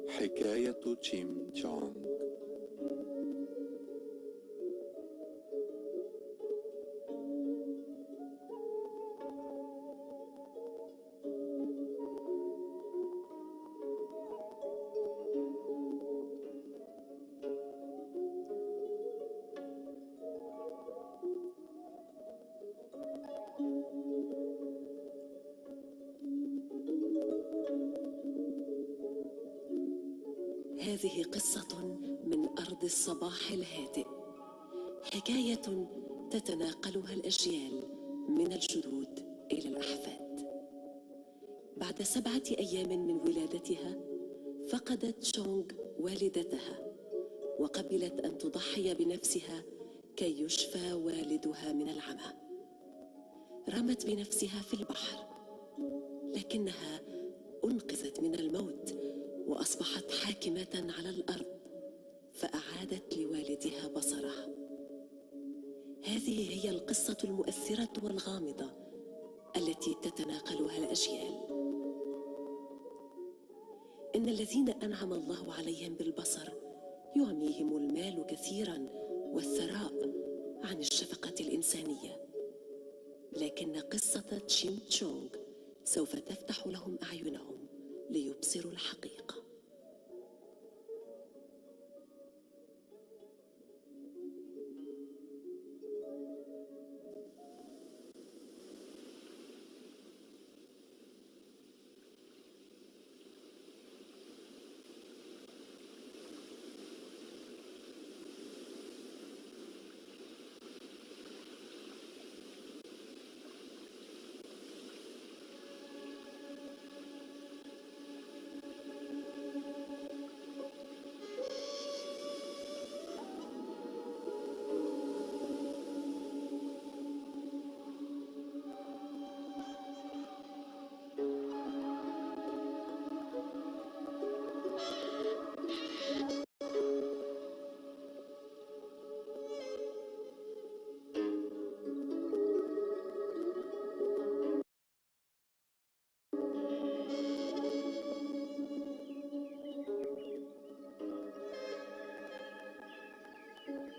حكاية تشيم تشونغ. هذه قصة من أرض الصباح الهادئ، حكاية تتناقلها الأجيال من الجدود إلى الأحفاد. بعد 7 أيام من ولادتها فقدت تشونغ والدتها، وقبلت أن تضحي بنفسها كي يشفى والدها من العمى. رمت بنفسها في البحر، لكنها أنقذت من الموت وأصبحت حاكمة على الأرض، فأعادت لوالدها بصره. هذه هي القصة المؤثرة والغامضة التي تتناقلها الأجيال. إن الذين أنعم الله عليهم بالبصر يعميهم المال كثيرا والثراء عن الشفقة الإنسانية، لكن قصة تشيم تشونغ سوف تفتح لهم أعينهم ليبصروا الحقيقة.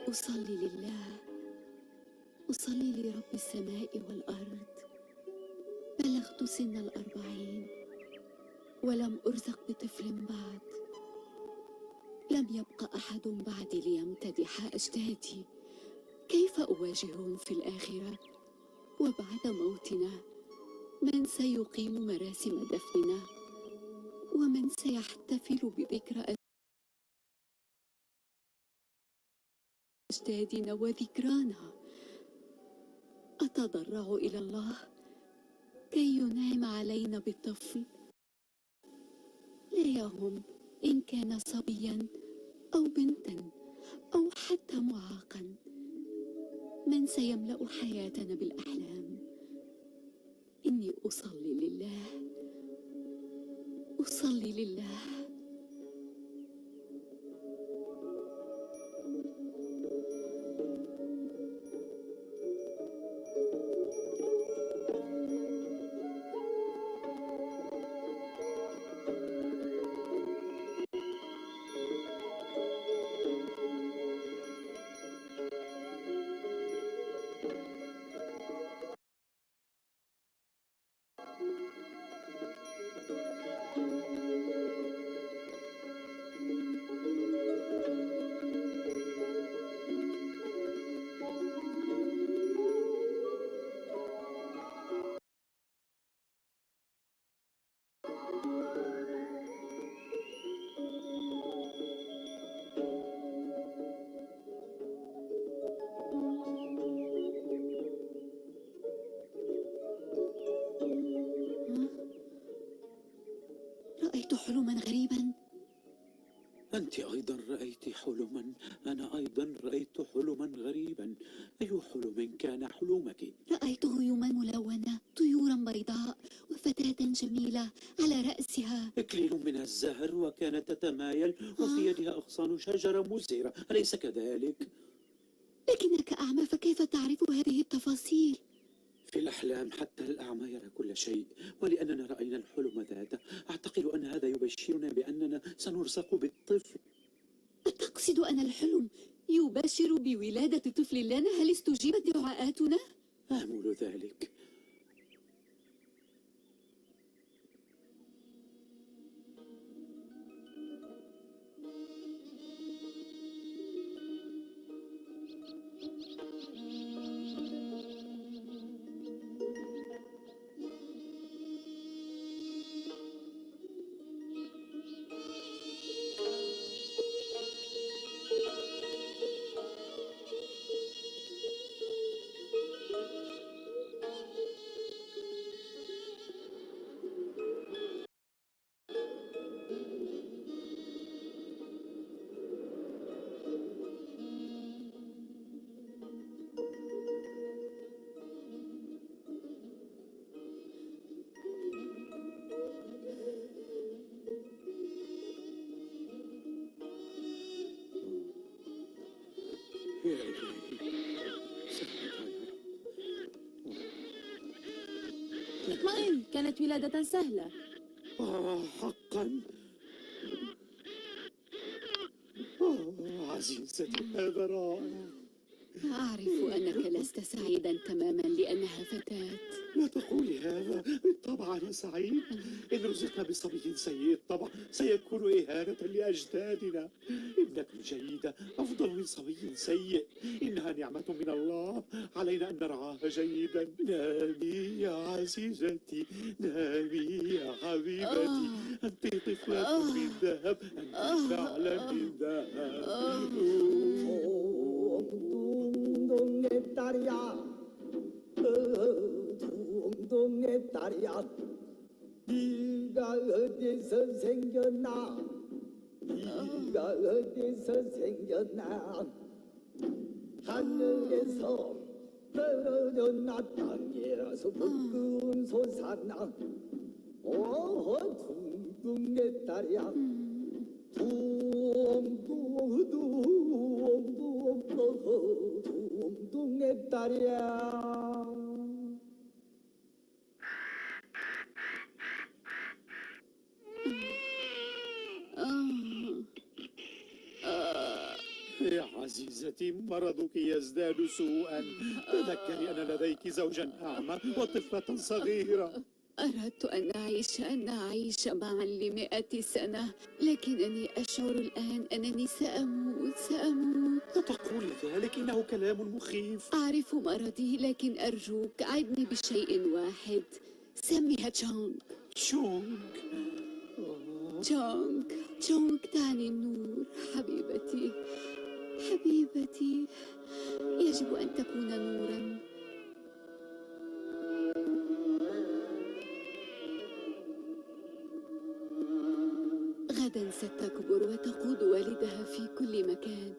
أصلي لله، أصلي لرب السماء والأرض. بلغت سن 40 ولم أرزق بطفل بعد. لم يبق أحد بعدي ليمتدح أجدادي. كيف أواجههم في الآخرة؟ وبعد موتنا من سيقيم مراسم دفننا؟ ومن سيحتفل بذكرى أجدادنا وذكرانا؟ أتضرع إلى الله كي ينعم علينا بالطفل، لا يهم إن كان صبيا أو بنتا أو حتى معاقا. من سيملأ حياتنا بالأحلام؟ إني أصلي لله، أصلي لله. رأيت حلما غريبا. أنت أيضا رأيت حلما؟ أنا أيضا رأيت حلما غريبا. أي حلم كان حلمك؟ رأيت غيوما ملونة، طيورا بيضاء، وفتاة جميلة على رأسها إكليل من الزهر، وكانت تتمايل وفي يدها أغصان شجرة مزهرة، أليس كذلك؟ لكنك أعمى، فكيف تعرف هذه التفاصيل؟ في الأحلام حتى الأعمى يرى كل شيء، ولأننا رأينا الحلم ذاته أعتقد أن هذا يبشرنا بأننا سنرزق بالطفل. أتقصد أن الحلم يبشر بولادة طفل لنا؟ هل استجيبت دعاءاتنا؟ آمل ذلك. اطمئن، كانت ولادة سهلة. حقا. عزيزتي، هذا رائع. أعرف أنك لست سعيدا تماما لأنها فتاة. لا تقولي هذا، بالطبع أنا سعيد. إن رزقنا بصبي سيء الطبع سيكون إهانة لأجدادنا. ابنة جيدة أفضل من صبي سيء، إنها نعمة من الله، علينا أن نرعاها جيدا. نامي يا عزيزتي، نامي يا حبيبتي، أنت طفلة من ذهب، أنت فعلا من ذهب. 동동의 딸이야, 동동의 딸이야. 네가 어디서 생겼나? 네가 어디서 생겼나? 하늘에서 떨어졌나? 땅에서 붉은 솟았나? 둥둥의 딸이야. 둥둥의 딸이야. يا عزيزتي، مرضك يزداد سوءا. تذكري أن لديك زوجا أعمى وطفلة صغيرة. أردت أن أعيش معا ل100 سنة، لكنني أشعر الآن أنني سأموت. أتقول ذلك؟ إنه كلام مخيف. أعرف مرضي، لكن أرجوك عدني بشيء واحد. سميها تشونغ. تشونغ تعني النور. حبيبتي، يجب أن تكون نورا. غدا ستكبر وتقود والدها في كل مكان.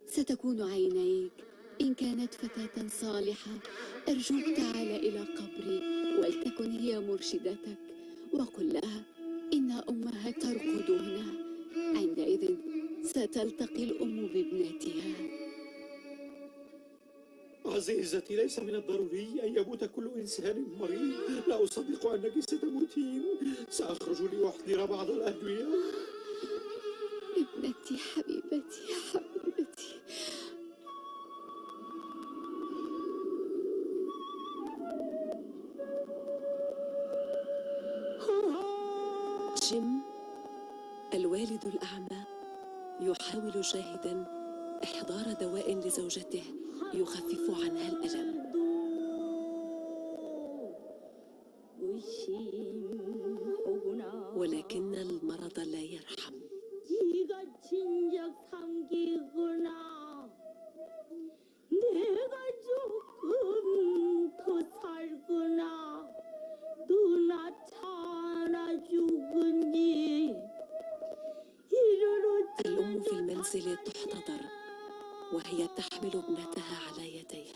ستكون عينيك. إن كانت فتاة صالحة أرجوك تعال إلى قبري ولتكن هي مرشدتك، وقل لها إن أمها ترقد هنا. عندئذ ستلتقي الأم بابنتها. عزيزتي، ليس من الضروري أن يموت كل إنسان مريض. لا أصدق أنك ستموتين. سأخرج لأحضر بعض الأدوية. ابنتي، حبيبتي. جيم الوالد الأعمى يحاول جاهدا إحضار دواء لزوجته يخفف عنها الألم، ولكن المرض لا يرحم. الأم في المنزل تحتضر وهي تحمل ابنتها على يديها.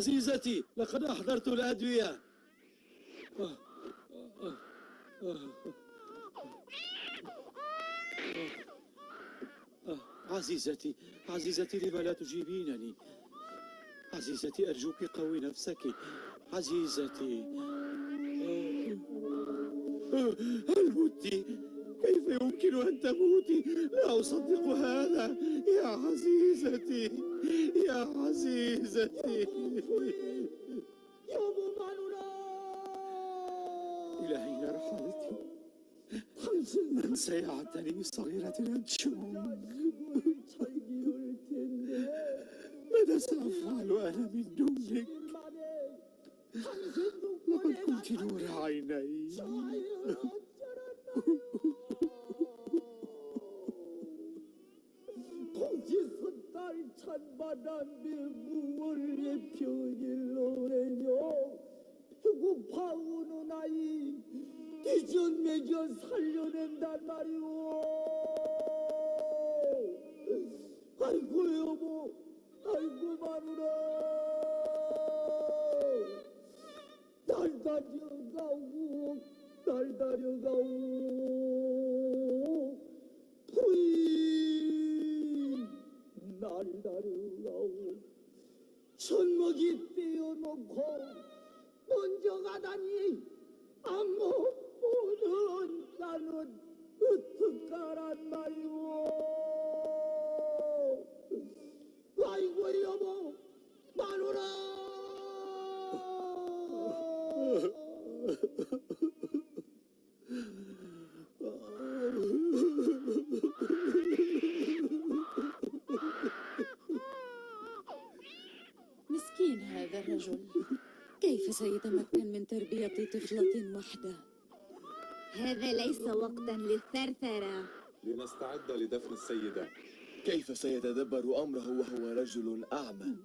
عزيزتي، لقد أحضرت الأدوية. عزيزتي، عزيزتي، لم لا تجيبينني؟ عزيزتي أرجوك قوي نفسك. عزيزتي، هل مت؟ كيف يمكن أن تموتي؟ لا أصدق هذا. يا عزيزتي، يا عزيزتي. 여보 마누라 إلى أين رحلت؟ من سيعتني صغيرة الأنشوم؟ 살기울 텐데 ماذا سأفعل أنا من دونك؟ 만에 당신도 لقد كنت نور عيني. 동지선달 찬바람에 무월의 평일로래요. 배고파오는 아이 뒤전 매겨 살려낸단 말이오. 아이고 여보, 아이고 마누라, 날 다려가오, 날 다려가오. 부인, 날 다려가오. 손목이 떼어놓고 먼저 가다니 안못 보는 나는 어떡하란 말이오. 아이고 여보, 마누라. مسكين هذا الرجل، كيف سيتمكن من تربية طفلة وحده؟ هذا ليس وقتا للثرثرة. لنستعد لدفن السيدة. كيف سيتدبر أمره وهو رجل أعمى؟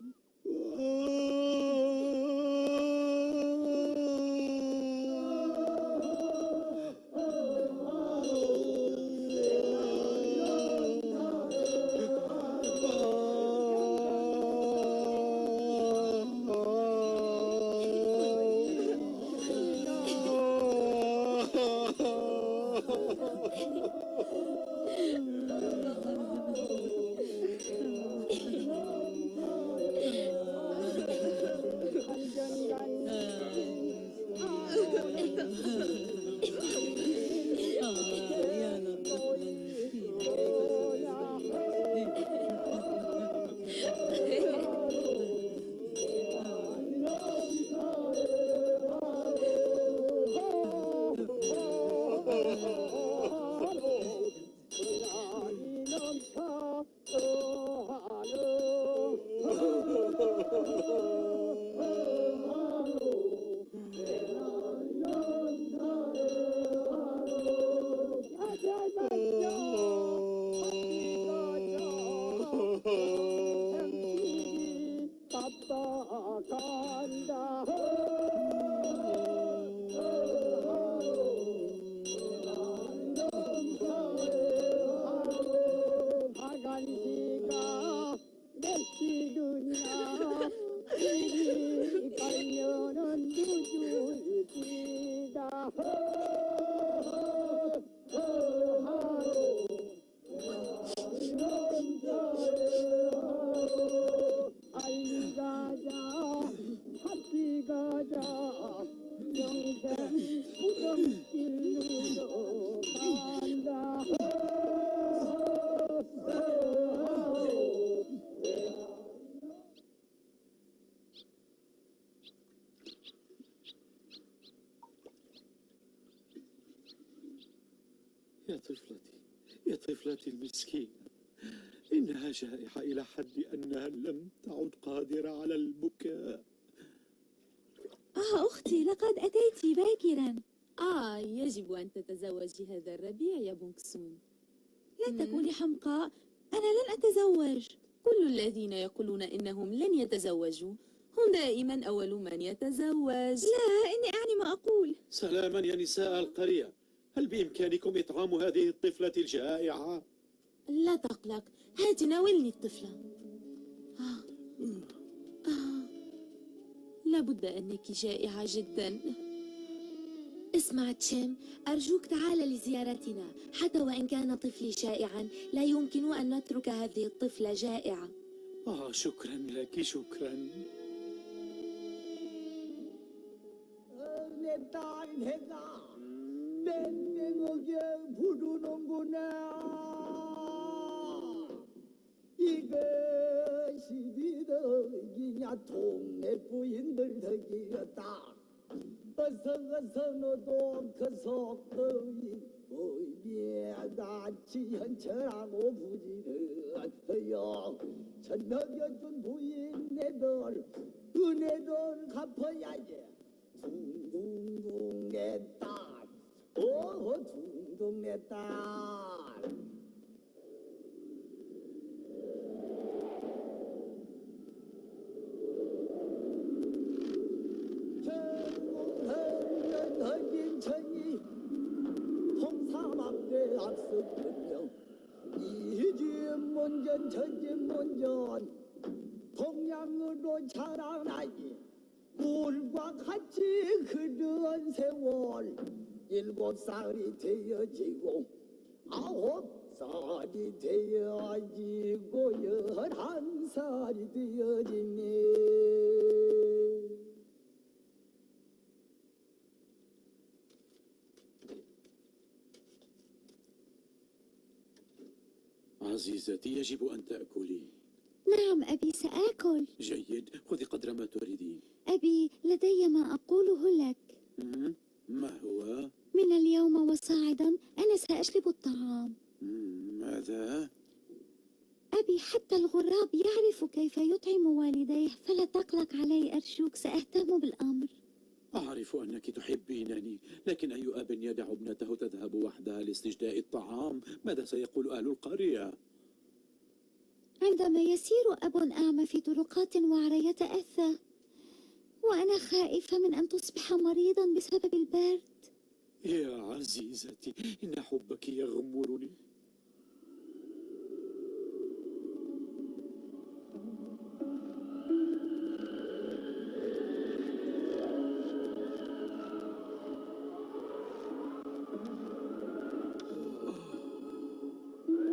يا طفلتي، يا طفلتي المسكينة، إنها جائحة إلى حد أنها لم تعد قادرة على البكاء. أختي، لقد أتيت باكرا. يجب أن تتزوجي هذا الربيع يا بونكسون. لا تكوني حمقاء، أنا لن أتزوج. كل الذين يقولون إنهم لن يتزوجوا هم دائما أول من يتزوج. لا، إني أعني ما أقول. سلاما يا نساء القرية، هل بإمكانكم إطعام هذه الطفلة الجائعة؟ لا تقلق، هات ناولني الطفلة. لابد أنك جائعة جدا. اسمع تشيم، أرجوك تعال لزيارتنا. حتى وإن كان طفلي شائعا لا يمكن أن نترك هذه الطفلة جائعة. شكرا لك، شكرا. 내 딸 해가 맹맹하게 부르는구나. 이것이 네 덕이냐 동네 부인들 덕이었다. 어서 어서 너도 그 속더위 의미에같이 현철하고 부지런하여 전먹여준 부인네들 은혜를 갚아야지. 둥둥둥 내 딸, 둥둥 내 딸. 전문헌진 천이 홍사막대 앞섰군요. 이진문전 천진문전 동양으로 자라나니 물과 같이 흐른 세월 7살이 되어지고 9살이 되어지고 11살이 되어지네. عزيزتي، يجب أن تأكلي. نعم أبي، سآكل. جيد، خذي قدر ما تريدين. أبي، لدي ما أقوله لك. ما هو؟ من اليوم وصاعدا أنا سأجلب الطعام. ماذا؟ أبي، حتى الغراب يعرف كيف يطعم والديه، فلا تقلق علي أرجوك، سأهتم بالأمر. أعرف أنك تحبينني، لكن أي أب يدع ابنته تذهب وحدها لاستجداء الطعام؟ ماذا سيقول أهل القرية؟ عندما يسير أب أعمى في طرقات وعرة يتأذى، وأنا خائفة من أن تصبح مريضا بسبب البرد. يا عزيزتي، إن حبك يغمرني.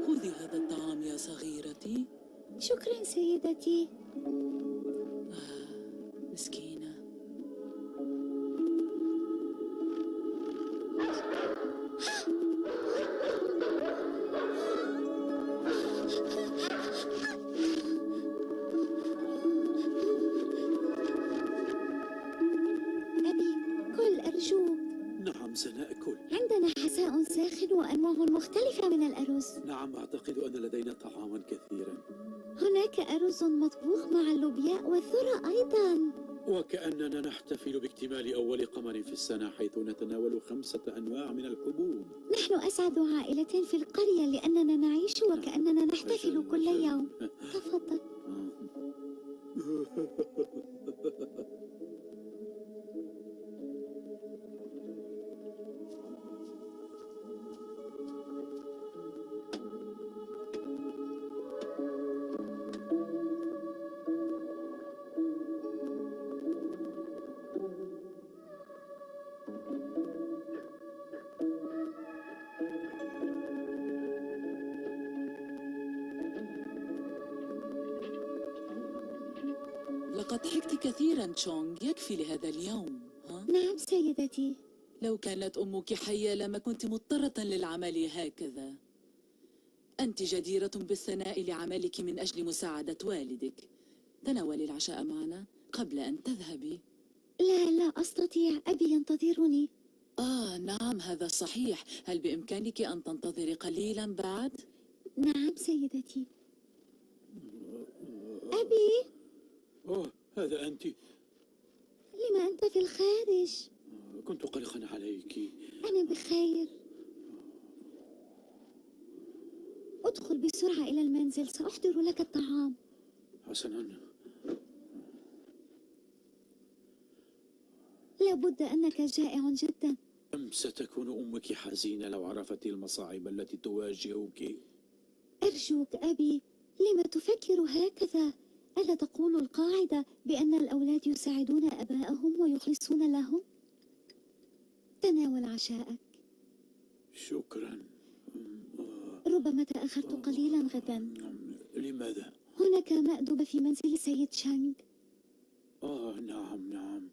خذي هذا الطعام يا صغيرتي. شكرا سيدتي. مسكينة. أبي، كل أرجوك. نعم سنأكل. عندنا حساء ساخن وأنواع مختلفة من الأرز. نعم، أعتقد أن لدينا طعاما كثيرا. هناك أرز مطبوخ مع اللوبيا والذرة أيضا. وكأننا نحتفل باكتمال أول قمر في السنة، حيث نتناول 5 أنواع من الحبوب. نحن أسعد عائلة في القرية لأننا نعيش وكأننا نحتفل كل يوم. تفضل. لقد ضحكت كثيرا تشونغ، يكفي لهذا اليوم. ها؟ نعم سيدتي. لو كانت أمك حية لما كنت مضطرة للعمل هكذا. أنت جديرة بالثناء لعملك من أجل مساعدة والدك. تناولي العشاء معنا قبل أن تذهبي. لا أستطيع، أبي ينتظرني. نعم هذا صحيح. هل بإمكانك أن تنتظري قليلا بعد؟ نعم سيدتي. أبي. هذا أنت. لما أنت في الخارج؟ كنت قلقا عليك. أنا بخير. ادخل بسرعة إلى المنزل، سأحضر لك الطعام. حسنا. لابد أنك جائع جدا. ستكون أمك حزينة لو عرفت المصاعب التي تواجهك. أرجوك أبي، لم تفكر هكذا؟ ألا تقول القاعدة بأن الأولاد يساعدون أباءهم ويخلصون لهم؟ تناول عشاءك. شكرا. ربما تأخرت قليلا غدا. لماذا؟ هناك مأدبة في منزل السيد شانغ. نعم.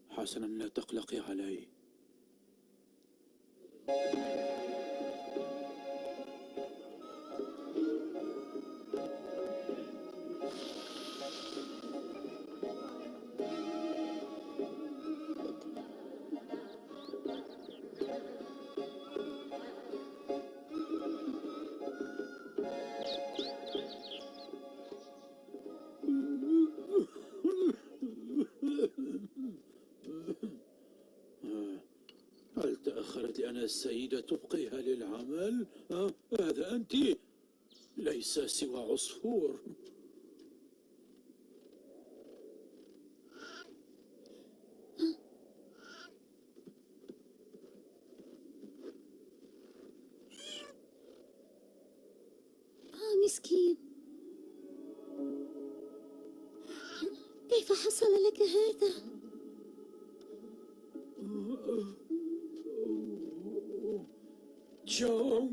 حسنا، لا تقلقي علي. هل تأخرت لأن السيدة تبقيها للعمل؟ هذا أنت، ليس سوى عصفور. مسكين، كيف حصل لك هذا؟ تشونغ.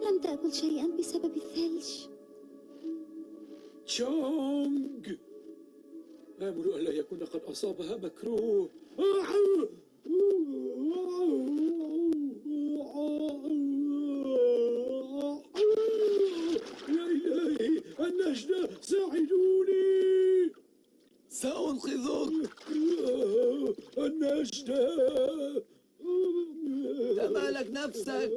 لم تأكل شيئا بسبب الثلج. تشونغ، آمل ألا يكون قد أصابها مكروه. يا إلهي، النجدة، ساعدوني. سأنقذك. النجدة. تمالك نفسك.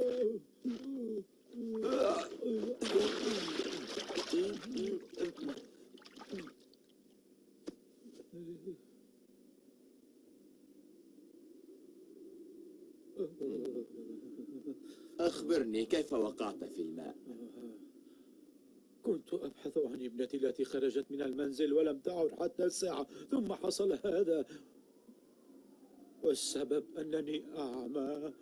أخبرني، كيف وقعت في الماء؟ كنت أبحث عن ابنتي التي خرجت من المنزل ولم تعد حتى الساعة، ثم حصل هذا، والسبب أنني أعمى.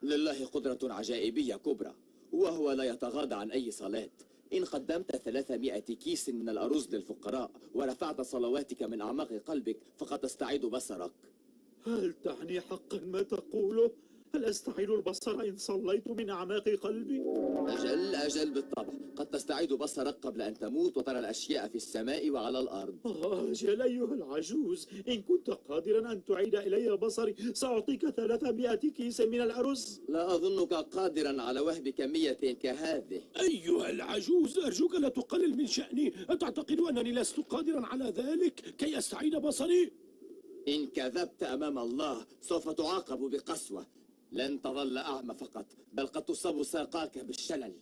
لله قدرة عجائبية كبرى، وهو لا يتغاضى عن أي صلاة. إن قدمت 300 كيس من الأرز للفقراء ورفعت صلواتك من أعماق قلبك فقد تستعيد بصرك. هل تعني حقا ما تقوله؟ هل أستعيد البصر إن صليت من أعماق قلبي؟ أجل بالطبع، قد تستعيد بصرك قبل أن تموت وترى الأشياء في السماء وعلى الأرض. أجل أيها العجوز، إن كنت قادرا أن تعيد إلي بصري سأعطيك 300 كيس من الأرز. لا أظنك قادرا على وهب كمية كهذه. أيها العجوز، أرجوك لا تقلل من شأني. أتعتقد أنني لست قادرا على ذلك كي أستعيد بصري؟ إن كذبت أمام الله سوف تعاقب بقسوة. لن تظل أعمى فقط، بل قد تصاب ساقاك بالشلل.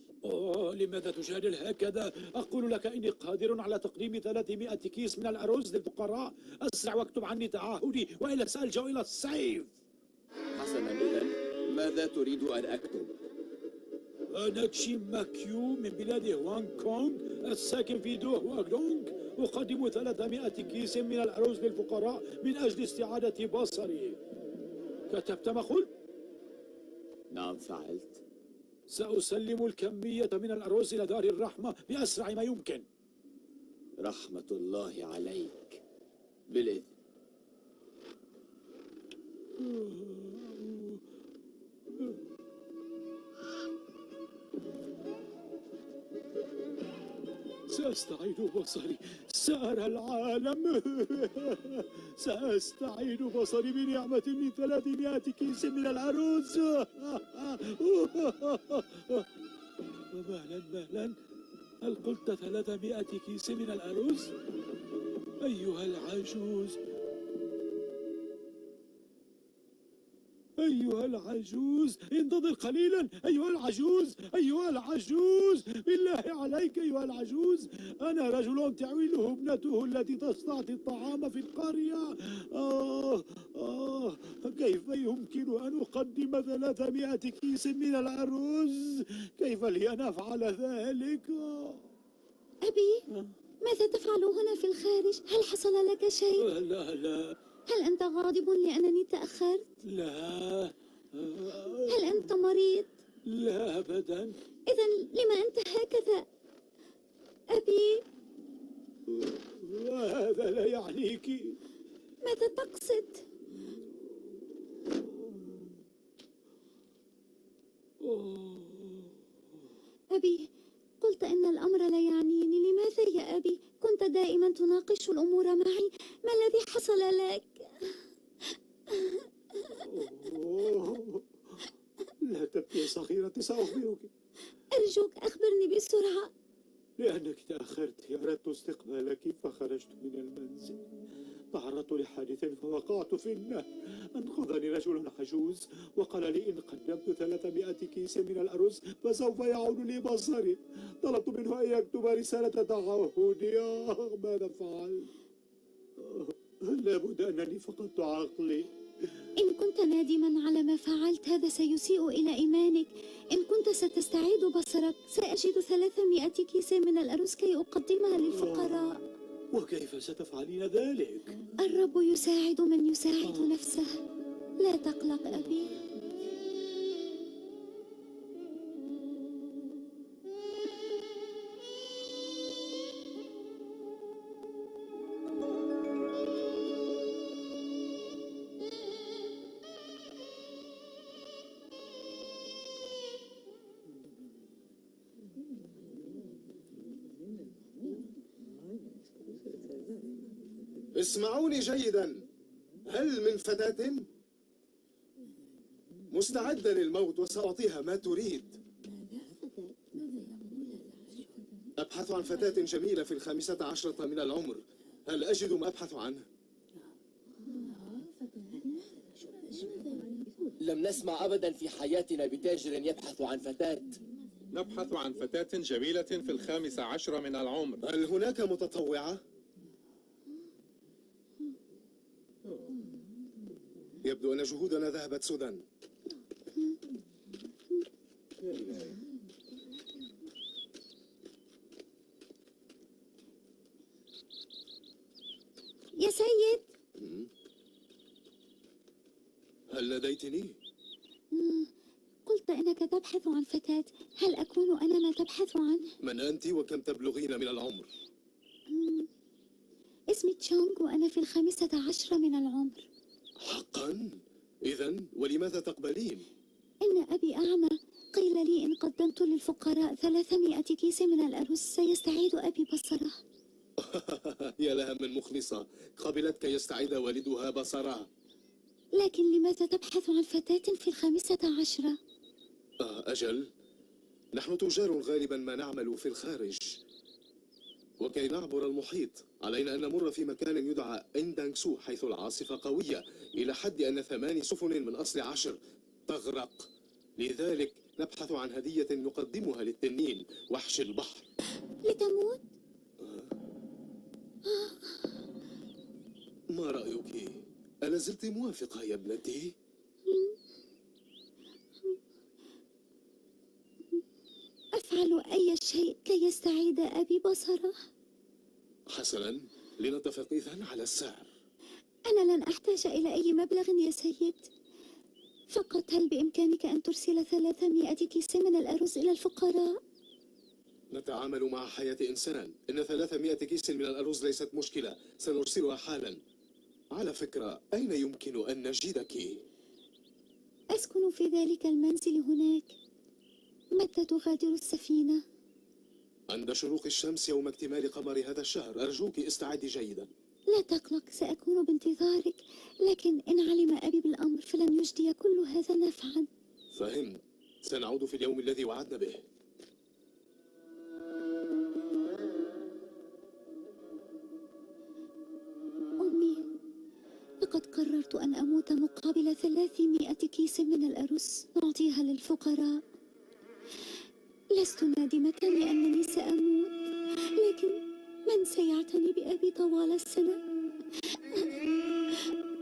لماذا تجادل هكذا؟ أقول لك إني قادر على تقديم 300 كيس من الأرز للفقراء. أسرع واكتب عني تعهدي، وإلا سألجأ إلى السيف. حسنا، إذن ماذا تريد أن أكتب؟ أنا تشي ماكيو من بلاد هوانغ كونغ الساكن في دو هواغدونغ، أقدم 300 كيس من الأرز للفقراء من أجل استعادة بصري. كتبت ما قلت؟ نعم، فعلت. سأسلم الكمية من الأرز إلى دار الرحمة بأسرع ما يمكن. رحمة الله عليك. بالإذن. سأستعيد بصري، سأرى العالم. سأستعيد بصري بنعمة من 300 كيس من الأرز. مهلا، هل قلت 300 كيس من الأرز؟ أيها العجوز، انتظر قليلا. أيها العجوز، بالله عليك أيها العجوز، أنا رجل تعويله ابنته التي تصطاد الطعام في القرية. كيف يمكن أن أقدم 300 كيس من الأرز؟ كيف لي أن أفعل ذلك؟ أبي، ماذا تفعل هنا في الخارج؟ هل حصل لك شيء؟ لا هل أنت غاضب لأنني تأخرت؟ لا. هل أنت مريض؟ لا أبدا. إذا لما أنت هكذا؟ أبي، هذا لا يعنيك. ماذا تقصد؟ أبي، قلت أن الأمر لا يعنيني. لماذا يا أبي؟ كنت دائما تناقش الأمور معي. ما الذي حصل لك؟ لا تبكي يا صغيرتي، سأخبرك. أرجوك أخبرني بسرعة. لأنك تأخرت أردت استقبالك فخرجت من المنزل. تعرضت لحادث فوقعت في النهر. أنقذني رجل عجوز وقال لي إن قدمت 300 كيس من الأرز فسوف يعود لي بصري. طلبت منه أن يكتب رسالة تعهد. ماذا فعلت؟ لابد أنني فقدت عقلي. إن كنت نادما على ما فعلت هذا سيسيء إلى إيمانك. إن كنت ستستعيد بصرك سأجد 300 كيس من الأرز كي أقدمها للفقراء. وكيف ستفعلين ذلك؟ الرب يساعد من يساعد نفسه. لا تقلق أبي. اسمعوني جيدا. هل من فتاة؟ مستعدة للموت وسأعطيها ما تريد. أبحث عن فتاة جميلة في 15 من العمر. هل أجد ما أبحث عنه؟ لم نسمع أبدا في حياتنا بتاجر يبحث عن فتاة. نبحث عن فتاة جميلة في 15 من العمر. هل هناك متطوعة؟ يبدو أن جهودنا ذهبت سدى. يا سيد، هل ناديتني؟ قلت إنك تبحث عن فتاة. هل أكون أنا ما تبحث عنه؟ من أنت وكم تبلغين من العمر؟ اسمي تشونغ وأنا في 15 من العمر. حقا؟ إذن ولماذا تقبلين؟ إن أبي أعمى. قيل لي إن قدمت للفقراء 300 كيس من الأرز سيستعيد أبي بصره. يا لها من مخلصة، قبلت كي يستعيد والدها بصره. لكن لماذا تبحث عن فتاة في 15؟ أجل، نحن تجار غالبا ما نعمل في الخارج، وكي نعبر المحيط علينا أن نمر في مكان يدعى إندانغسو حيث العاصفة قوية إلى حد أن 8 سفن من أصل 10 تغرق. لذلك نبحث عن هدية نقدمها للتنين وحش البحر. لتموت؟ ما رأيك؟ ألا زلت موافقة يا ابنتي؟ أفعل أي شيء كي يستعيد أبي بصره. حسنا، لنتفق إذن على السعر. أنا لن أحتاج إلى أي مبلغ يا سيد. فقط هل بإمكانك أن ترسل 300 كيس من الأرز إلى الفقراء؟ نتعامل مع حياة إنسان. إن 300 كيس من الأرز ليست مشكلة، سنرسلها حالا. على فكرة، أين يمكن أن نجدك؟ أسكن في ذلك المنزل هناك. متى تغادر السفينة؟ عند شروق الشمس يوم اكتمال قمر هذا الشهر. أرجوك استعدي جيدا. لا تقلق، سأكون بانتظارك. لكن إن علم أبي بالأمر فلن يجدي كل هذا نفعا. فهمت. سنعود في اليوم الذي وعدنا به. أمي، لقد قررت أن أموت مقابل 300 كيس من الأرز نعطيها للفقراء. لست نادمة لأنني سأموت، لكن من سيعتني بأبي طوال السنة؟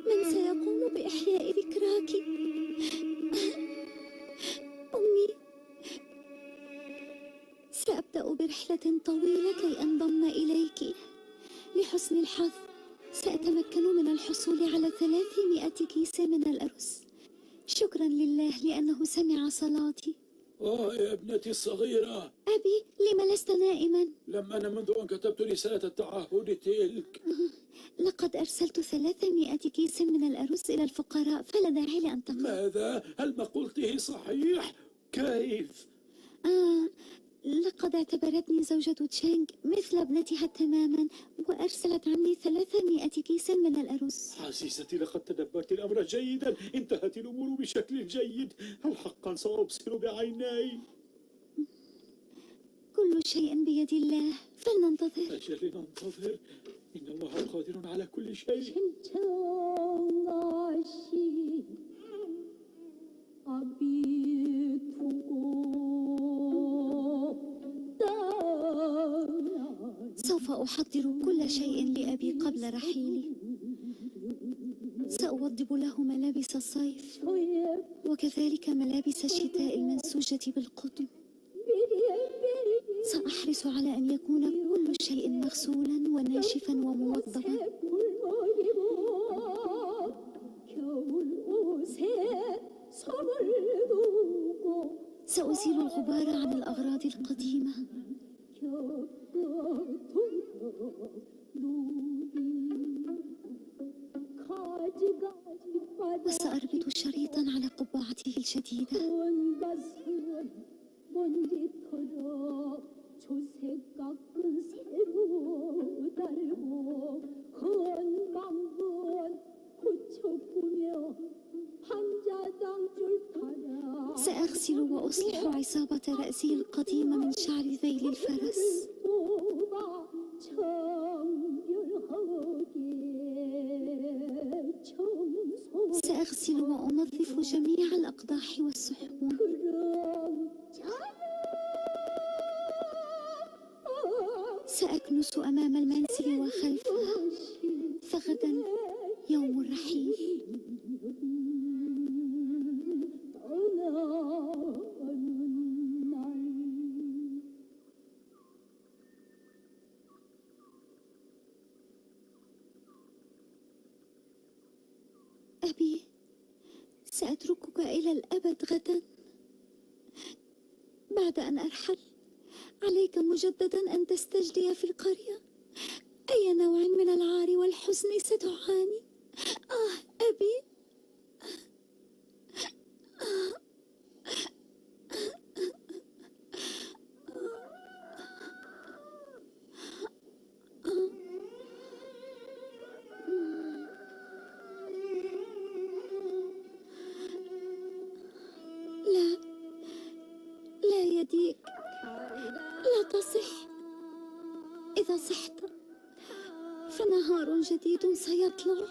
من سيقوم بإحياء ذكراك؟ أمي، سأبدأ سأبدأ برحلة طويلة كي أنضم إليك. لحسن الحظ سأتمكن من الحصول على 300 كيس من الأرز. شكرا لله لأنه سمع صلاتي. يا ابنتي الصغيرة. أبي، لم لست نائما؟ لم أنا منذ أن كتبت رسالة التعهد تلك. لقد أرسلت 300 كيس من الأرز إلى الفقراء، فلا داعي لأن تقلق. ماذا؟ هل ما قلته صحيح؟ كيف؟ لقد اعتبرتني زوجة تشانغ مثل ابنتها تماما، وأرسلت عني 300 كيس من الأرز. عزيزتي، لقد تدبرت الأمر جيدا. انتهت الأمور بشكل جيد. هل حقا سأبصر بعيني؟ كل شيء بيد الله، فلننتظر. أجل ننتظر، إن الله قادر على كل شيء. سوف أحضر كل شيء لأبي قبل رحيلي. سأوضب له ملابس الصيف وكذلك ملابس الشتاء المنسوجة بالقطن. سأحرص على أن يكون كل شيء مغسولا وناشفا وموضبا. سأزيل الغبار عن الأغراض القديمة. وسأربط شريطا على قبعته الجديدة. سأغسل وأصلح عصابة رأسي القديمة من شعر ذيل الفرس. سأغسل وأنظف جميع الأقداح والصحون. سأكنس أمام المنزل وخلفه، فغدا يوم الرحيل. أبي، سأتركك إلى الأبد غدا. بعد أن أرحل عليك مجددا أن تستجدي في القرية. أي نوع من العار والحزن ستعاني؟ أبي. لا يديك، لا تصح. إذا صحت فنهار جديد سيطلع.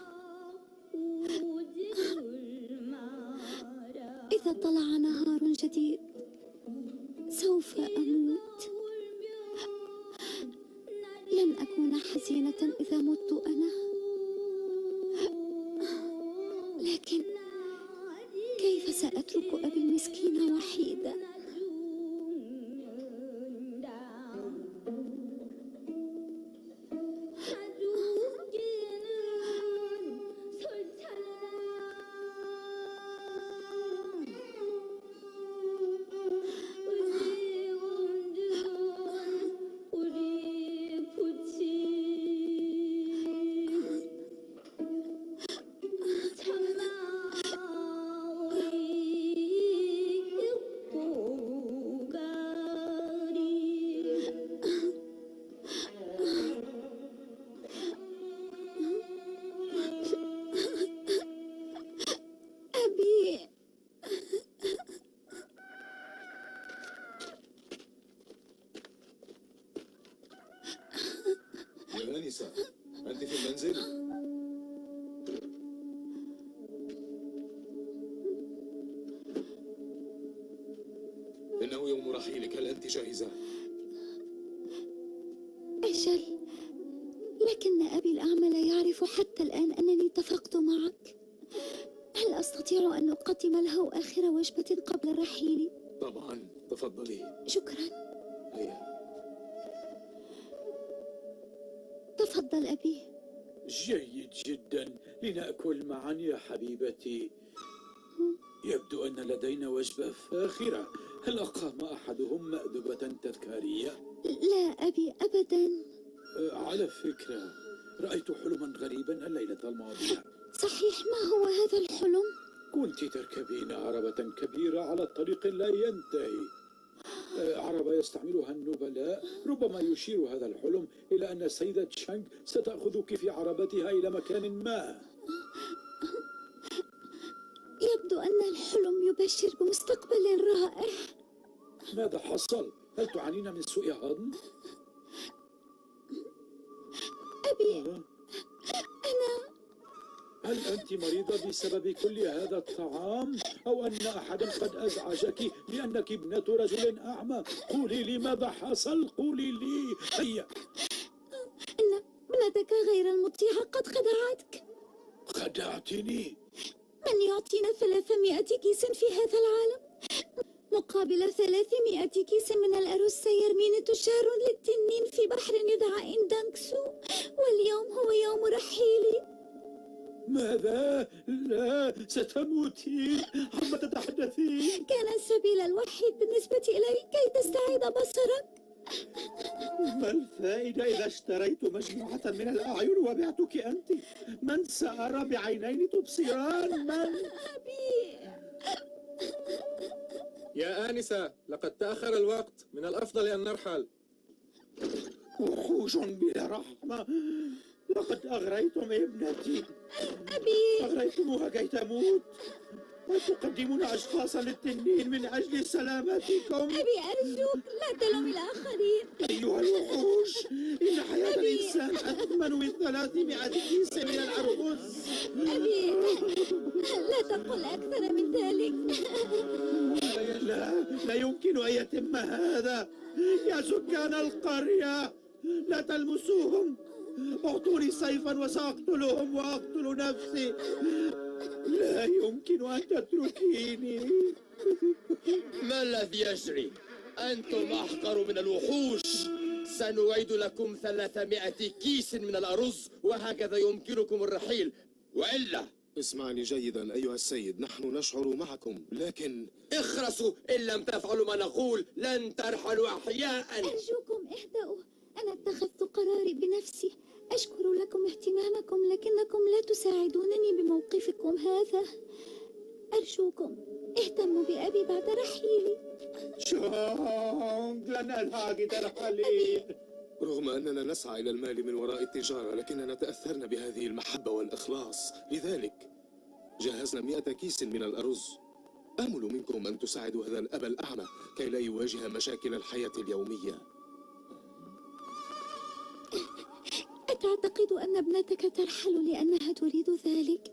إذا طلع نهار جديد سوف أموت. لن أكون حزينة إذا مت أنا، لكن كيف سأترك أبي المسكين وحيدا؟ يا آنسة، أنت في المنزل؟ إنه يوم رحيلك، هل أنت جاهزة؟ أجل، لكن أبي الأعمى لا يعرف حتى الآن أنني اتفقت معك. هل أستطيع أن أقدم له آخر وجبة قبل الرحيل؟ طبعا، تفضلي. شكرا. هيا. تفضل أبي. جيد جدا، لنأكل معا يا حبيبتي. يبدو أن لدينا وجبة فاخرة. هل أقام أحدهم مأدبة تذكارية؟ لا أبي أبدا. على فكرة، رأيت حلما غريبا الليلة الماضية. صحيح، ما هو هذا الحلم؟ كنت تركبين عربة كبيرة على طريق لا ينتهي، عربة يستعملها النبلاء. ربما يشير هذا الحلم إلى أن السيدة تشانغ ستأخذك في عربتها إلى مكان ما. يبدو أن الحلم يبشر بمستقبل رائع. ماذا حصل؟ هل تعانين من سوء هضم؟ أبي، هل أنت مريضة بسبب كل هذا الطعام؟ أو أن أحدا قد أزعجك لأنك ابنة رجل أعمى؟ قولي لي ماذا حصل، قولي لي. هيا. إن ابنتك غير المطيعة قد خدعتك. خدعتني؟ من يعطينا 300 كيس في هذا العالم مقابل 300 كيس من الأرز سيرميني تجار للتنين في بحر يدعى إندانكسو، واليوم هو يوم رحيلي. ماذا؟ لا، ستموتين. عما تتحدثين؟ كان السبيل الوحيد بالنسبة إلي كي تستعيد بصرك. ما الفائدة إذا اشتريت مجموعة من الأعين وبعتك أنت؟ من سأرى بعينين تبصران؟ من؟ أبي. يا آنسة، لقد تأخر الوقت، من الأفضل أن نرحل. وحوش بلا رحمة، لقد أغريتم ابنتي. أبي. أغريتموها كي تموت، وتقدمون أشخاصا للتنين من أجل سلامتكم. أبي أرجوك لا تلوم الآخرين. أيها الوحوش، إن حياة الإنسان أثمن من 300 كيس من الأرز. أبي، لا تقل أكثر من ذلك. لا يمكن أن يتم هذا. يا سكان القرية، لا تلمسوهم. أعطوني سيفا وسأقتلهم وأقتل نفسي. لا يمكن أن تتركيني. ما الذي يجري؟ أنتم أحقر من الوحوش. سنعيد لكم 300 كيس من الأرز، وهكذا يمكنكم الرحيل، وإلا. اسمعني جيدا أيها السيد، نحن نشعر معكم، لكن اخرسوا، إن لم تفعلوا ما نقول لن ترحلوا أحياء. أرجوكم اهدأوا، أنا اتخذت قراري بنفسي. أشكر لكم اهتمامكم، لكنكم لا تساعدونني بموقفكم هذا. أرجوكم اهتموا بأبي بعد رحيلي. شونغ، لن ألحقك ترحلين. رغم أننا نسعى إلى المال من وراء التجارة، لكننا تأثرنا بهذه المحبة والإخلاص، لذلك جهزنا 100 كيس من الأرز. آمل منكم أن تساعدوا هذا الأب الأعمى كي لا يواجه مشاكل الحياة اليومية. أتعتقد أن ابنتك ترحل لأنها تريد ذلك؟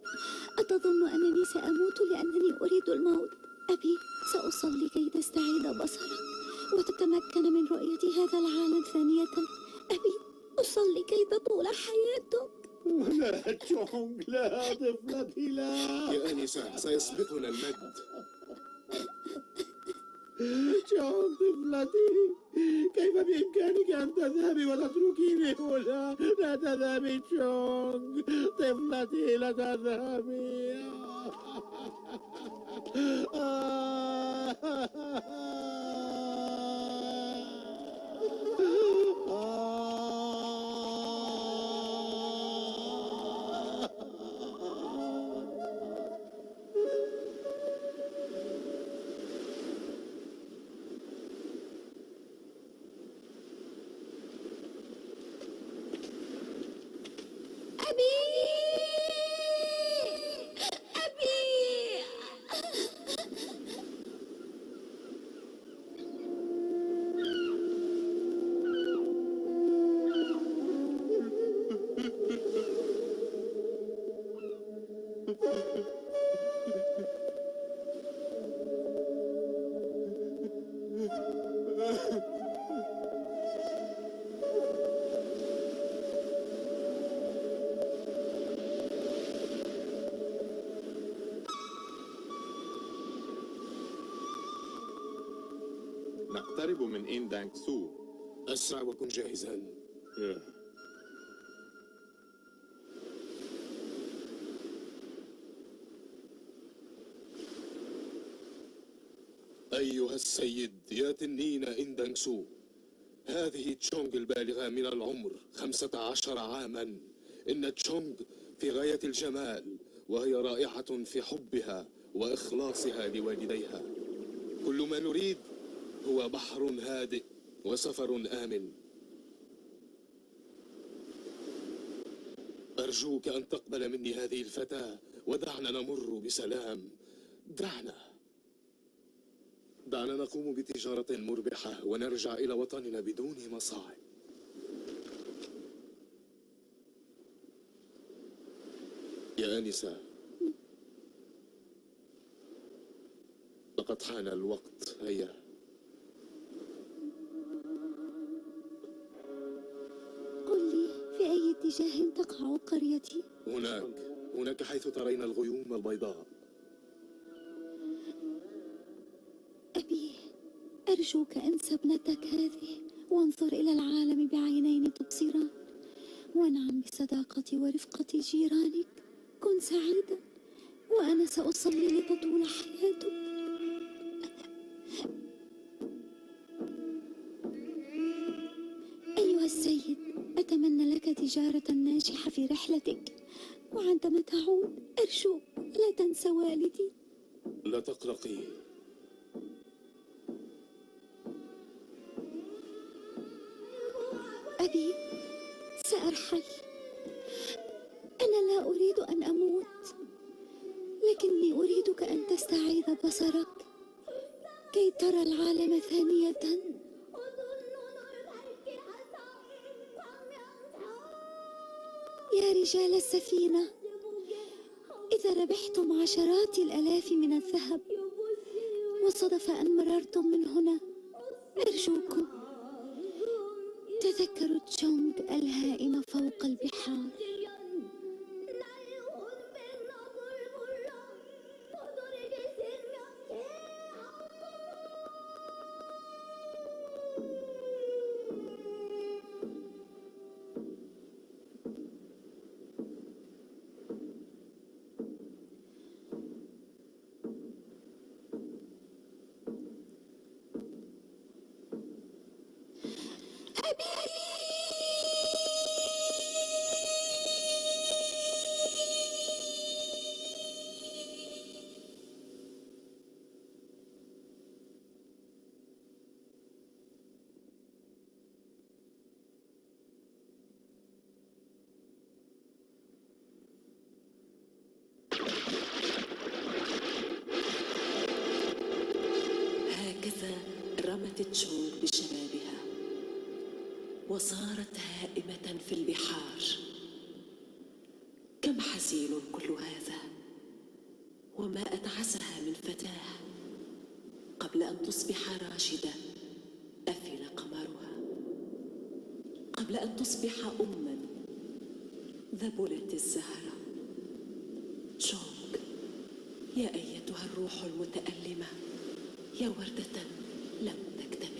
أتظن أنني سأموت لأنني أريد الموت؟ أبي، سأصلي كي تستعيد بصرك وتتمكن من رؤية هذا العالم ثانية. أبي، أصلي كي تطول حياتك. لا شونغ، لا طفلتي، لا. يا آنسة، سيسبقنا المجد. شونغ طفلتي، كيف بإمكانك أن تذهبي وتتركيني هنا؟ لا تذهبي شونغ طفلتي، لا تذهبي. نقترب من إندانكسو. أسرع وكن جاهزا. أيها السيد يا تنين إندنسو، هذه تشونغ البالغة من العمر 15 عاما. إن تشونغ في غاية الجمال، وهي رائعة في حبها وإخلاصها لوالديها. كل ما نريد هو بحر هادئ وسفر آمن. أرجوك أن تقبل مني هذه الفتاة ودعنا نمر بسلام. دعنا نقوم بتجارة مربحة ونرجع إلى وطننا بدون مصاعب. يا آنسة، لقد حان الوقت. هيا. قل لي في أي اتجاه تقع قريتي؟ هناك حيث ترين الغيوم البيضاء. أبي، أرجوك انسى ابنتك هذه وانظر إلى العالم بعينين تبصران، وانعم بصداقة ورفقة جيرانك. كن سعيدا وأنا سأصلي لتطول حياتك. أيها السيد، أتمنى لك تجارة ناجحة في رحلتك، وعندما تعود أرجوك لا تنسى والدي. لا تقلقي. أبي، سأرحل. أنا لا أريد أن أموت، لكني أريدك أن تستعيد بصرك كي ترى العالم ثانية. يا رجال السفينة، إذا ربحتم عشرات الآلاف من الذهب وصدف أن مررتم من هنا، أرجوكم تذكروا تشونغ الهائمة فوق البحار. هكذا رمت تشونغ بشبابها وصارت هائمة في البحار. كم حزين كل هذا، وما أتعسها من فتاة قبل أن تصبح راشدة أفل قمرها، قبل أن تصبح أما ذبلت الزهرة. تشونغ، يا أيتها الروح المتألمة، يا وردة لم تكتمل.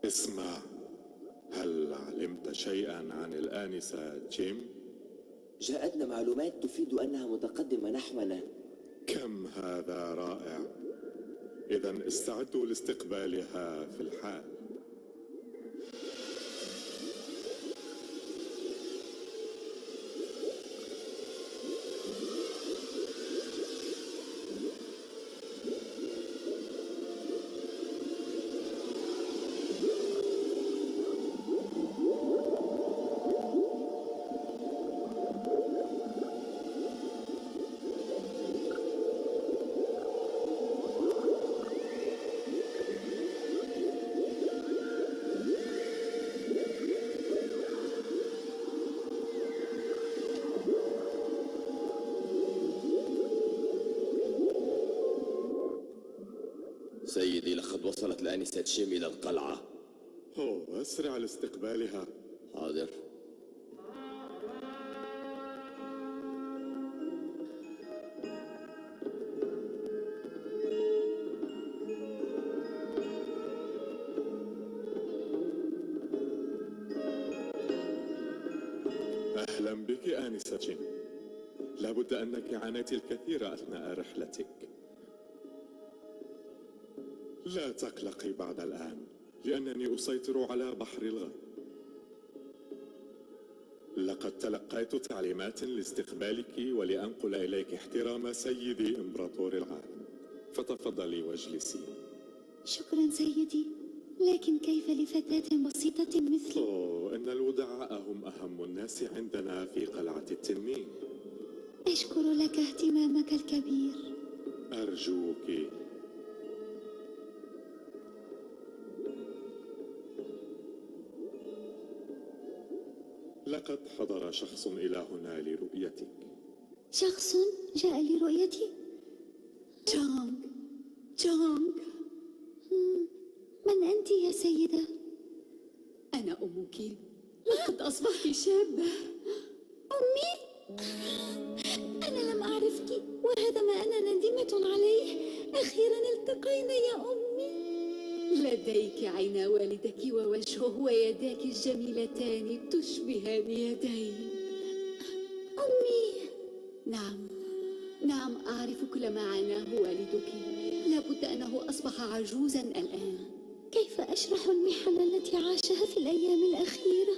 اسمع، هل علمت شيئا عن الآنسة جيم؟ جاءتنا معلومات تفيد أنها متقدمة نحونا. كم هذا رائع. إذا استعدوا لاستقبالها في الحال. سيدي، لقد وصلت الآنسة تشيم إلى القلعة. أسرع لاستقبالها. حاضر. أهلا بك آنسة جين. لابد أنك عانيت الكثير أثناء رحلتك. لا تقلقي بعد الآن، لأنني أسيطر على بحر الغد. لقد تلقيت تعليمات لاستقبالك ولأنقل إليك احترام سيدي إمبراطور العالم، فتفضلي واجلسي. شكرا سيدي، لكن كيف لفتاة بسيطة مثلي؟ إن الودعاء هم أهم الناس عندنا في قلعة التنين. أشكر لك اهتمامك الكبير. أرجوك. لقد حضر شخص إلى هنا لرؤيتك. شخص جاء لرؤيتي؟ تشونغ. من أنت يا سيدة؟ أنا أمك. لقد أصبحت شابة. أمي؟ أنا لم أعرفك، وهذا ما أنا ندمة عليه. أخيرا التقينا يا أمي. لديك عين والدك ووجهه ويداك الجميلتان تشبهان يدي. أمي. نعم أعرف كل ما عاناه والدك. لابد أنه أصبح عجوزا الآن. كيف أشرح المحن التي عاشها في الأيام الأخيرة؟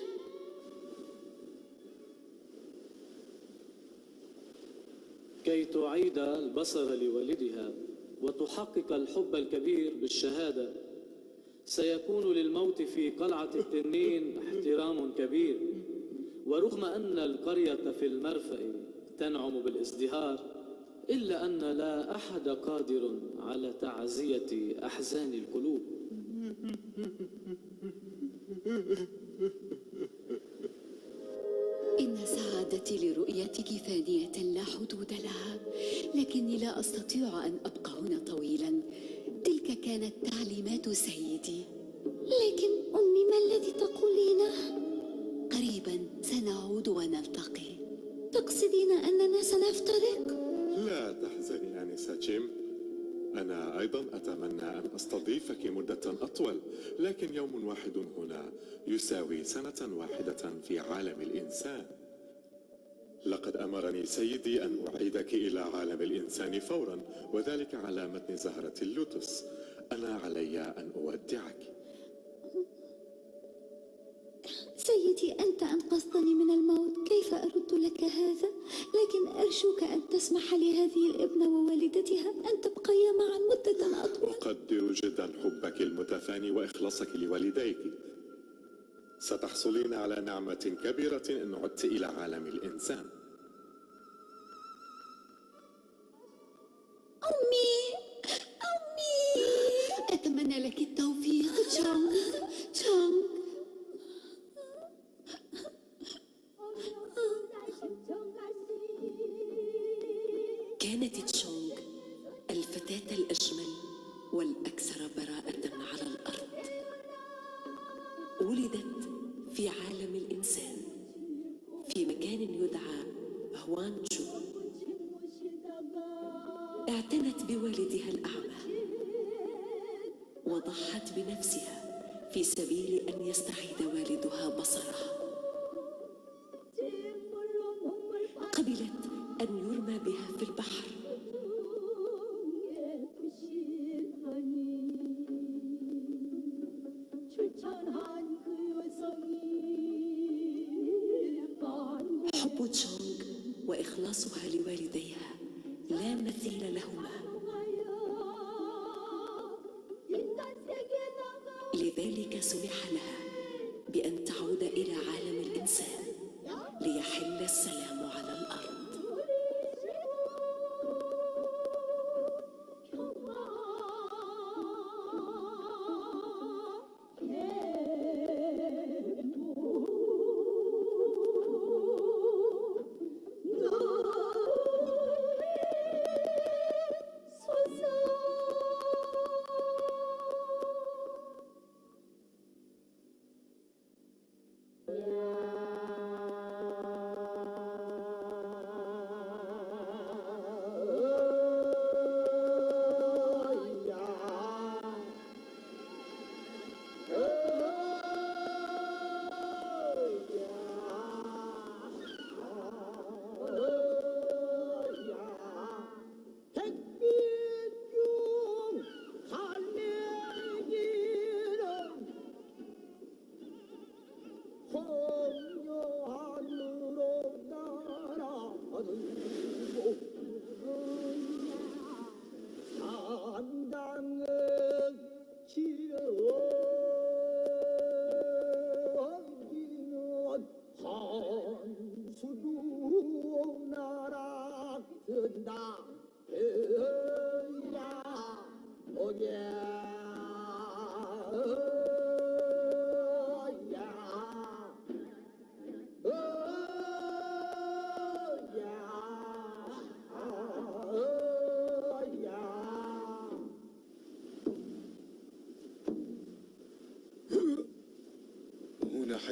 كي تعيد البصر لوالدها وتحقق الحب الكبير بالشهادة، سيكون للموت في قلعة التنين احترام كبير. ورغم أن القرية في المرفأ تنعم بالازدهار، إلا أن لا أحد قادر على تعزية أحزان القلوب. إن سعادتي لرؤيتك فانية لا حدود لها، لكني لا أستطيع أن أبقى هنا طويلا. تلك كانت تعليمات سيدي. لكن أمي، ما الذي تقولينه؟ قريبا سنعود ونلتقي. تقصدين أننا سنفترق؟ لا تحزني آنسة جيم، أنا أيضا أتمنى أن أستضيفك مدة أطول، لكن يوم واحد هنا يساوي سنة واحدة في عالم الإنسان. لقد أمرني سيدي أن أعيدك إلى عالم الإنسان فورا، وذلك على متن زهرة اللوتس. أنا علي أن أودعك. سيدي، أنت أنقذتني من الموت، كيف أرد لك هذا؟ لكن أرجوك أن تسمح لهذه الابنة ووالدتها أن تبقيا معا مدة أطول. أقدر جدا حبك المتفاني وإخلاصك لوالديك. ستحصلين على نعمة كبيرة إن عدت إلى عالم الإنسان. أمي، أتمنى لك التوفيق. تشونغ. كانت تشونغ الفتاة الأجمل والأكثر براءة على الأرض. ولدت في عالم الإنسان في مكان يدعى هوانجو. اعتنت بوالدها الأعمى وضحت بنفسها في سبيل أن يستعيد والدها بصرها. قبلت أن يرمى بها في البحر، حب تشونغ وإخلاصها لوالديها لا مثيل لهما. لذلك سمح لها بأن تعود إلى عالم الإنسان ليحل السلام على الأرض.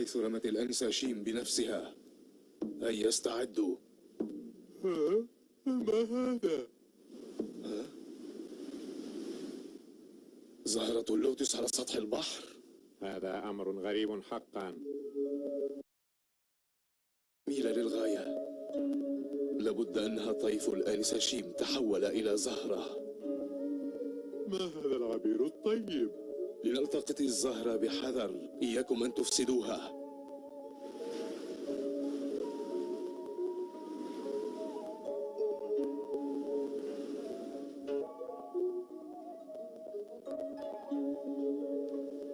حيث رمت الأنسة شيم بنفسها. هيا استعدوا. ما هذا؟ زهرة اللوتس على سطح البحر. هذا أمر غريب حقا. جميلة للغاية. لابد أنها طيف الآنسة شيم تحول إلى زهرة. ما هذا العبير الطيب؟ لنلتقط الزهرة بحذر، إياكم أن تفسدوها.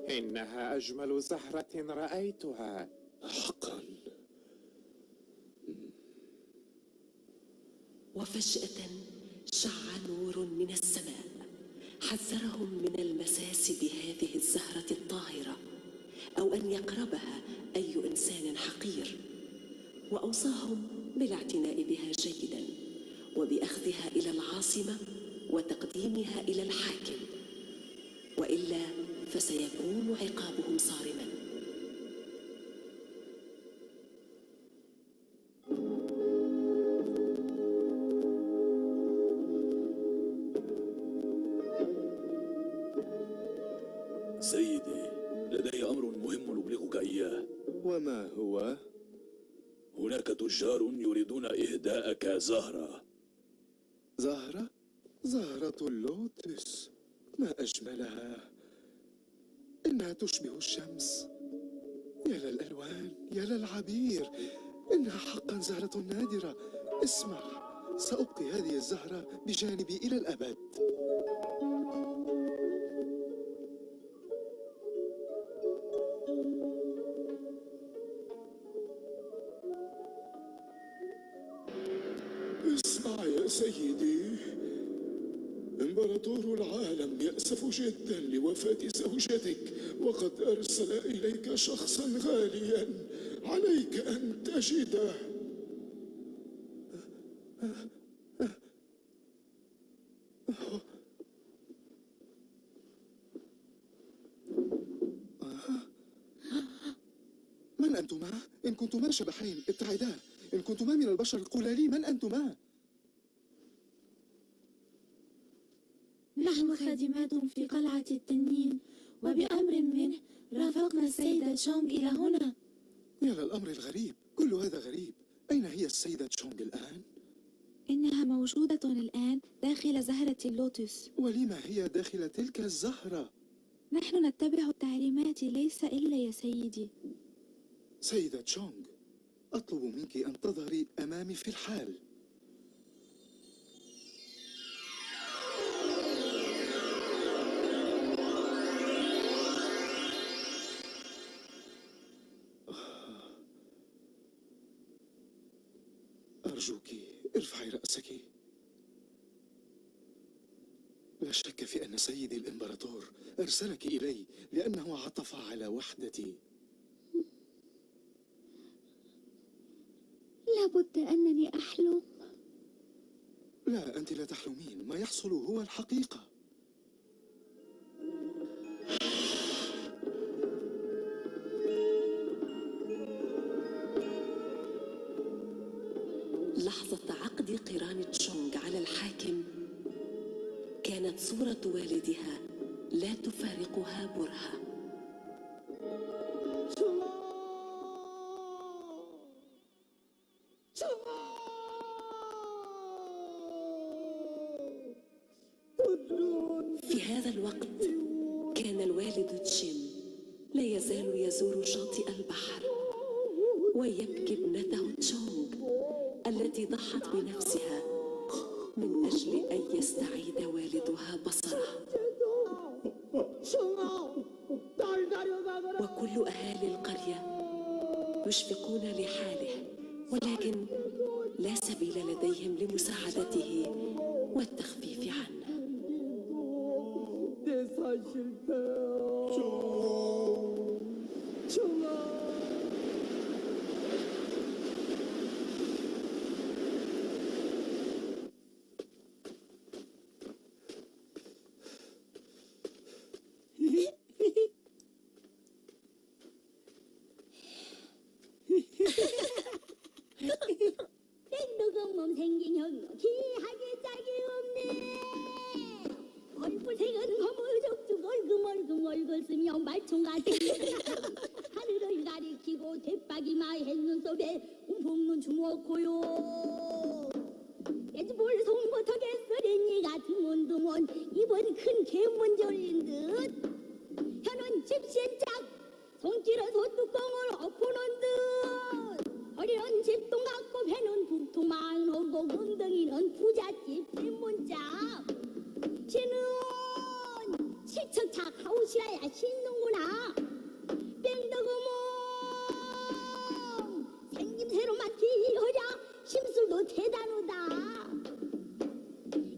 إنها أجمل زهرة رأيتها. حقا. وفجأة شع نور من السماء حذرهم من المساس بهذه الزهرة الطاهرة أو أن يقربها أي إنسان حقير، وأوصاهم بالاعتناء بها جيدا وبأخذها إلى العاصمة وتقديمها إلى الحاكم، وإلا فسيكون عقابهم صارما. سيدي، لدي أمر مهم أبلغك إياه. وما هو؟ هناك تجار يريدون إهداءك زهرة. زهرة؟ زهرة اللوتس، ما أجملها. إنها تشبه الشمس. يا للألوان، يا للعبير، إنها حقا زهرة نادرة. اسمع، سأبقي هذه الزهرة بجانبي إلى الأبد. اسمع يا سيدي، إمبراطور العالم يأسف جدا لوفاة زوجتك، وقد أرسل إليك شخصا غاليا عليك أن تجده. من أنتما؟ إن كنتما شبحين ابتعدا. إن كنتما من البشر قولا لي من أنتما؟ نحن خادمات في قلعة التنين، وبأمر منه رافقنا السيدة تشونغ إلى هنا. يا للأمر الغريب، كل هذا غريب. أين هي السيدة تشونغ الآن؟ إنها موجودة الآن داخل زهرة اللوتس. ولما هي داخل تلك الزهرة؟ نحن نتبع التعليمات ليس إلا يا سيدي. سيدة تشونغ، أطلب منك أن تظهري أمامي في الحال. أرجوك ارفعي رأسك. لا شك في أن سيدي الإمبراطور أرسلك إلي لأنه عطف على وحدتي. لابد أنني أحلم. لا، أنت لا تحلمين. ما يحصل هو الحقيقة. لحظة عقد قران تشونغ على الحاكم كانت صورة والدها لا تفارقها برهة. في هذا الوقت كان الوالد تشيم لا يزال يزور شاطئ البحر ويبكي ابنته تشونغ التي ضحت بنفسها من أجل أن يستعيد والدها بصره. وكل أهالي القرية يشفقون لحاله، ولكن لا سبيل لديهم لمساعدته والتخفيف عنه. 했는 소리 움푹는 주먹고요. 애지볼 송 못하겠으리니 같은 드문 이번 큰 개문 졸린 듯 혀는 집신짝 손길은 소뚜껑을 엎어놓은 듯 허리는 집동 갖고 배는 북통만 오고 엉덩이는 부잣집 뒷문짝 쟤는 칠척착 하우시라야 신는구나. 뺑덕어멍 생김새로만 기허랴 심술도 대단하다.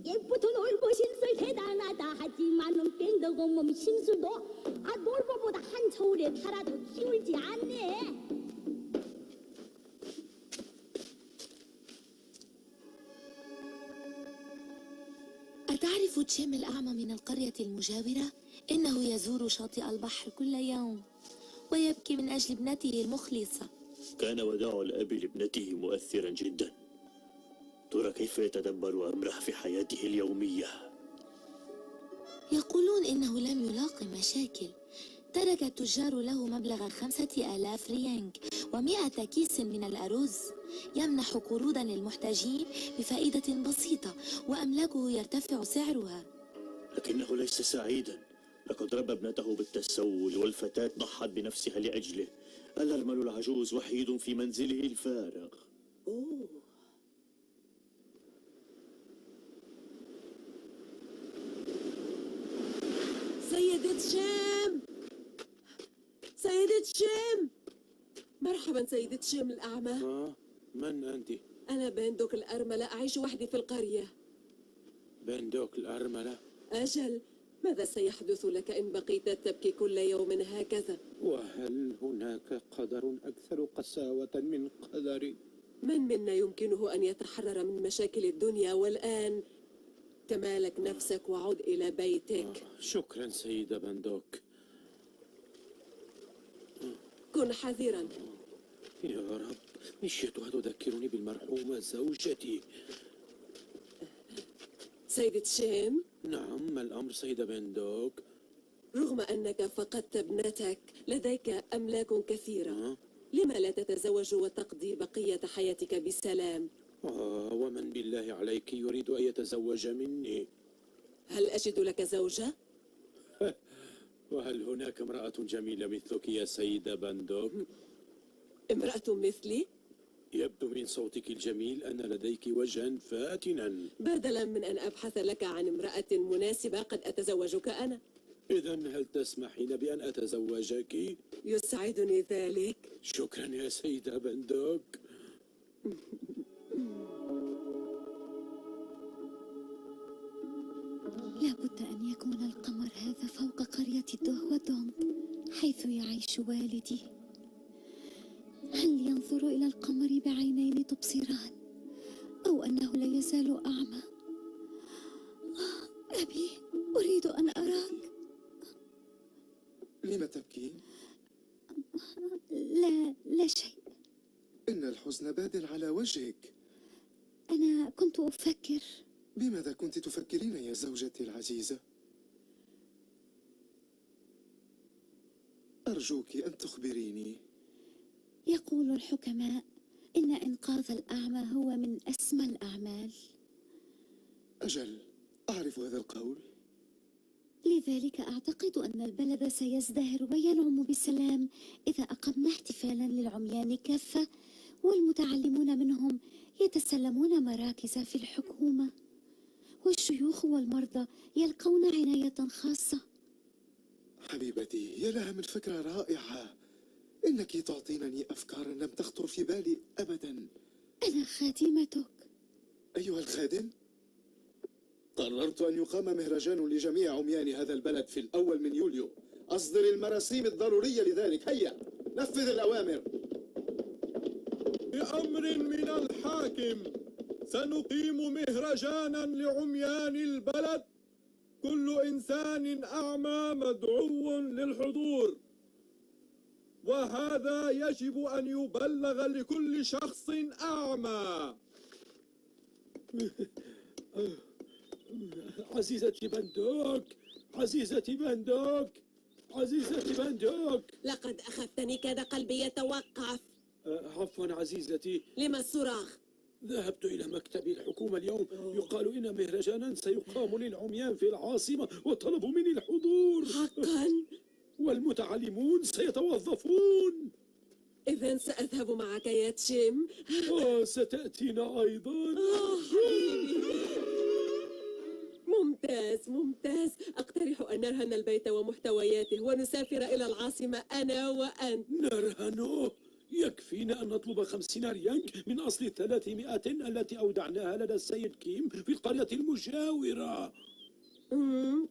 옛부터 놀고 심술 대단하다 하지만은 뺑덕어멍 심술도 놀보보다 한 처울에 달아도 키울지 않네. أتعرف تشيم الأعمى من القرية المجاورة؟ إنه يزور شاطئ البحر كل يوم ويبكي من أجل ابنته المخلصة. كان وداع الأب لابنته مؤثرا جدا. ترى كيف يتدبر أمره في حياته اليومية. يقولون إنه لم يلاقي مشاكل. ترك التجار له مبلغ 5000 ريانج و100 كيس من الأرز. يمنح قروضا للمحتاجين بفائدة بسيطة وأملاكه يرتفع سعرها. لكنه ليس سعيدا. لقد ربى ابنته بالتسول والفتاة ضحت بنفسها لأجله. الأرمل العجوز وحيد في منزله الفارغ. سيدة شام، سيدة شام، مرحبا سيدة شام الأعمى. من أنت؟ أنا بندوك الأرملة، أعيش وحدي في القرية. بندوك الأرملة؟ أجل، ماذا سيحدث لك إن بقيت تبكي كل يوم هكذا؟ وهل هناك قدر أكثر قساوة من قدري؟ من منا يمكنه أن يتحرر من مشاكل الدنيا؟ والآن تمالك نفسك وعد إلى بيتك. شكرا سيدة بندوك. كن حذرا. يا رب، مشيتها تذكرني بالمرحومة زوجتي. سيدة شام؟ نعم، ما الأمر سيدة بندوك؟ رغم أنك فقدت ابنتك لديك أملاك كثيرة. لما لا تتزوج وتقضي بقية حياتك بسلام؟ ومن بالله عليك يريد أن يتزوج مني؟ هل أجد لك زوجة؟ وهل هناك امرأة جميلة مثلك يا سيدة بندوك؟ امرأة مثلي؟ يبدو من صوتك الجميل أن لديك وجها فاتنا. بدلا من أن أبحث لك عن امرأة مناسبة قد أتزوجك أنا. إذا هل تسمحين بأن أتزوجك؟ يسعدني ذلك. شكرا يا سيدة بندوك. لابد أن يكون القمر هذا فوق قرية دهودونغ حيث يعيش والدي. هل ينظر إلى القمر بعينين تبصران أو أنه لا يزال أعمى؟ أبي، أريد أن أراك. لم تبكين؟ لا شيء. إن الحزن باد على وجهك. أنا كنت أفكر. بماذا كنت تفكرين يا زوجتي العزيزة؟ أرجوك أن تخبريني. يقول الحكماء إن إنقاذ الأعمى هو من أسمى الأعمال. أجل، أعرف هذا القول. لذلك أعتقد أن البلد سيزدهر وينعم بالسلام إذا أقمنا احتفالا للعميان كافة، والمتعلمون منهم يتسلمون مراكز في الحكومة، والشيوخ والمرضى يلقون عناية خاصة. حبيبتي، يا لها من فكرة رائعة. إنك تعطينني أفكارا لم تخطر في بالي أبدا. أنا خادمتك. أيها الخادم، قررت أن يقام مهرجان لجميع عميان هذا البلد في 1 من يوليو. أصدر المراسيم الضرورية لذلك. هيا نفذ الأوامر. بأمر من الحاكم سنقيم مهرجانا لعميان البلد. كل إنسان أعمى مدعو للحضور، وهذا يجب أن يبلغ لكل شخص أعمى. عزيزتي بندوك، عزيزتي بندوك، عزيزتي بندوك. لقد أخذتني، كاد قلبي يتوقف. عفوا عزيزتي. لما الصراخ؟ ذهبت إلى مكتب الحكومة اليوم. يقال إن مهرجانا سيقام للعميان في العاصمة وطلبوا مني الحضور. حقا؟ والمتعلمون سيتوظفون. إذا سأذهب معك يا تشيم. ستأتينا أيضا. ممتاز ممتاز. أقترح أن نرهن البيت ومحتوياته ونسافر إلى العاصمة أنا وأنت. نرهنه؟ يكفينا أن نطلب 50 ريانج من أصل 300 التي أودعناها لدى السيد كيم في القرية المجاورة.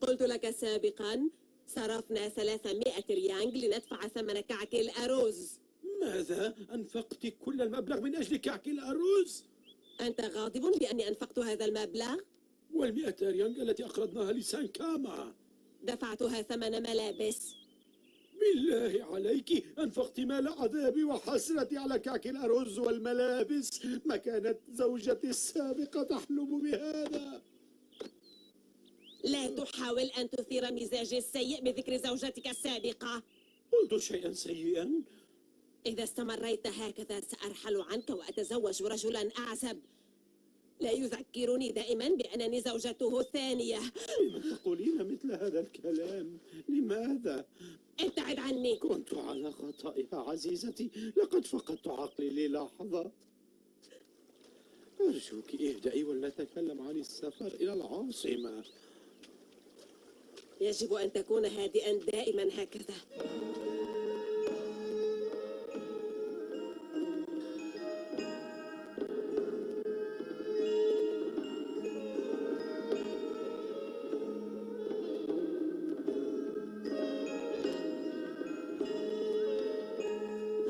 قلت لك سابقا صرفنا 300 ريانج لندفع ثمن كعك الأرز. ماذا؟ أنفقت كل المبلغ من أجل كعك الأرز؟ أنت غاضب لأني أنفقت هذا المبلغ؟ وال100 ريانج التي أقرضناها لسانكاما دفعتها ثمن ملابس. بالله عليك، أنفقت مال عذابي وحسرتي على كعك الأرز والملابس. ما كانت زوجتي السابقة تحلم بهذا. لا تحاول أن تثير مزاجي السيء بذكر زوجتك السابقة. قلت شيئا سيئا؟ إذا استمريت هكذا سأرحل عنك وأتزوج رجلا أعزب لا يذكرني دائما بأنني زوجته الثانية. لمن تقولين مثل هذا الكلام؟ لماذا؟ ابتعد عني. كنت على خطأ يا عزيزتي، لقد فقدت عقلي للحظة. أرجوك اهدئي ولنتكلم عن السفر إلى العاصمة. يجب أن تكون هادئا دائما هكذا.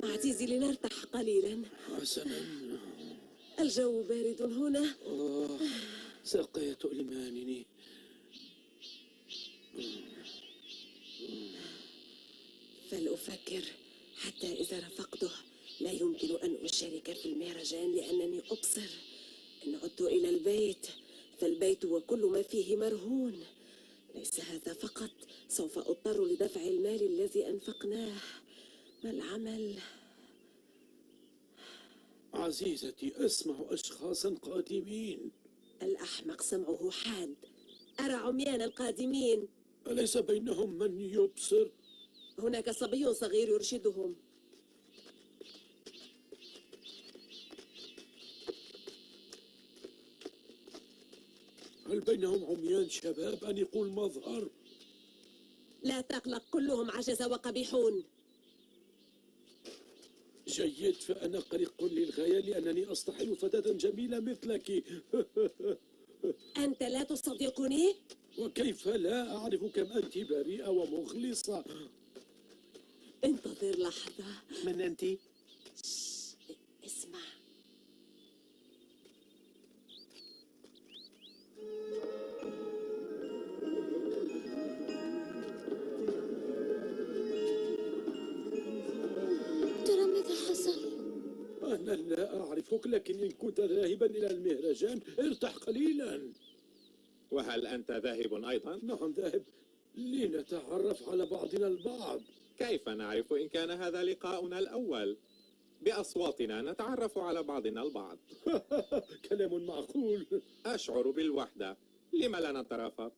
عزيزي لنرتاح قليلا. حسنا. الجو بارد هنا. ساقي تؤلمانني. فلأفكر حتى إذا رافقته لا يمكن أن أشارك في المهرجان لأنني أبصر إن عدت إلى البيت فالبيت وكل ما فيه مرهون. ليس هذا فقط، سوف أضطر لدفع المال الذي أنفقناه. ما العمل؟ عزيزتي، أسمع أشخاصا قادمين. الأحمق سمعه حاد. أرى عميانا قادمين. أليس بينهم من يبصر؟ هناك صبي صغير يرشدهم. هل بينهم عميان شباب أنيقو المظهر؟ لا تقلق، كلهم عجز وقبيحون. جيد، فأنا قلق للغاية لأنني أصطحب فتاة جميلة مثلك. أنت لا تصدقني؟ وكيف لا؟ أعرف كم أنت بريئة ومخلصة. انتظر لحظة. من أنت؟ اسمع. ترى ماذا حصل؟ أنا لا أعرفك، لكن إن كنت ذاهبا إلى المهرجان ارتاح قليلا. وهل أنت ذاهب أيضا؟ نعم ذاهب، لنتعرف على بعضنا البعض. كيف نعرف إن كان هذا لقاؤنا الأول؟ بأصواتنا نتعرف على بعضنا البعض. كلام معقول. أشعر بالوحدة، لم لا نترافق؟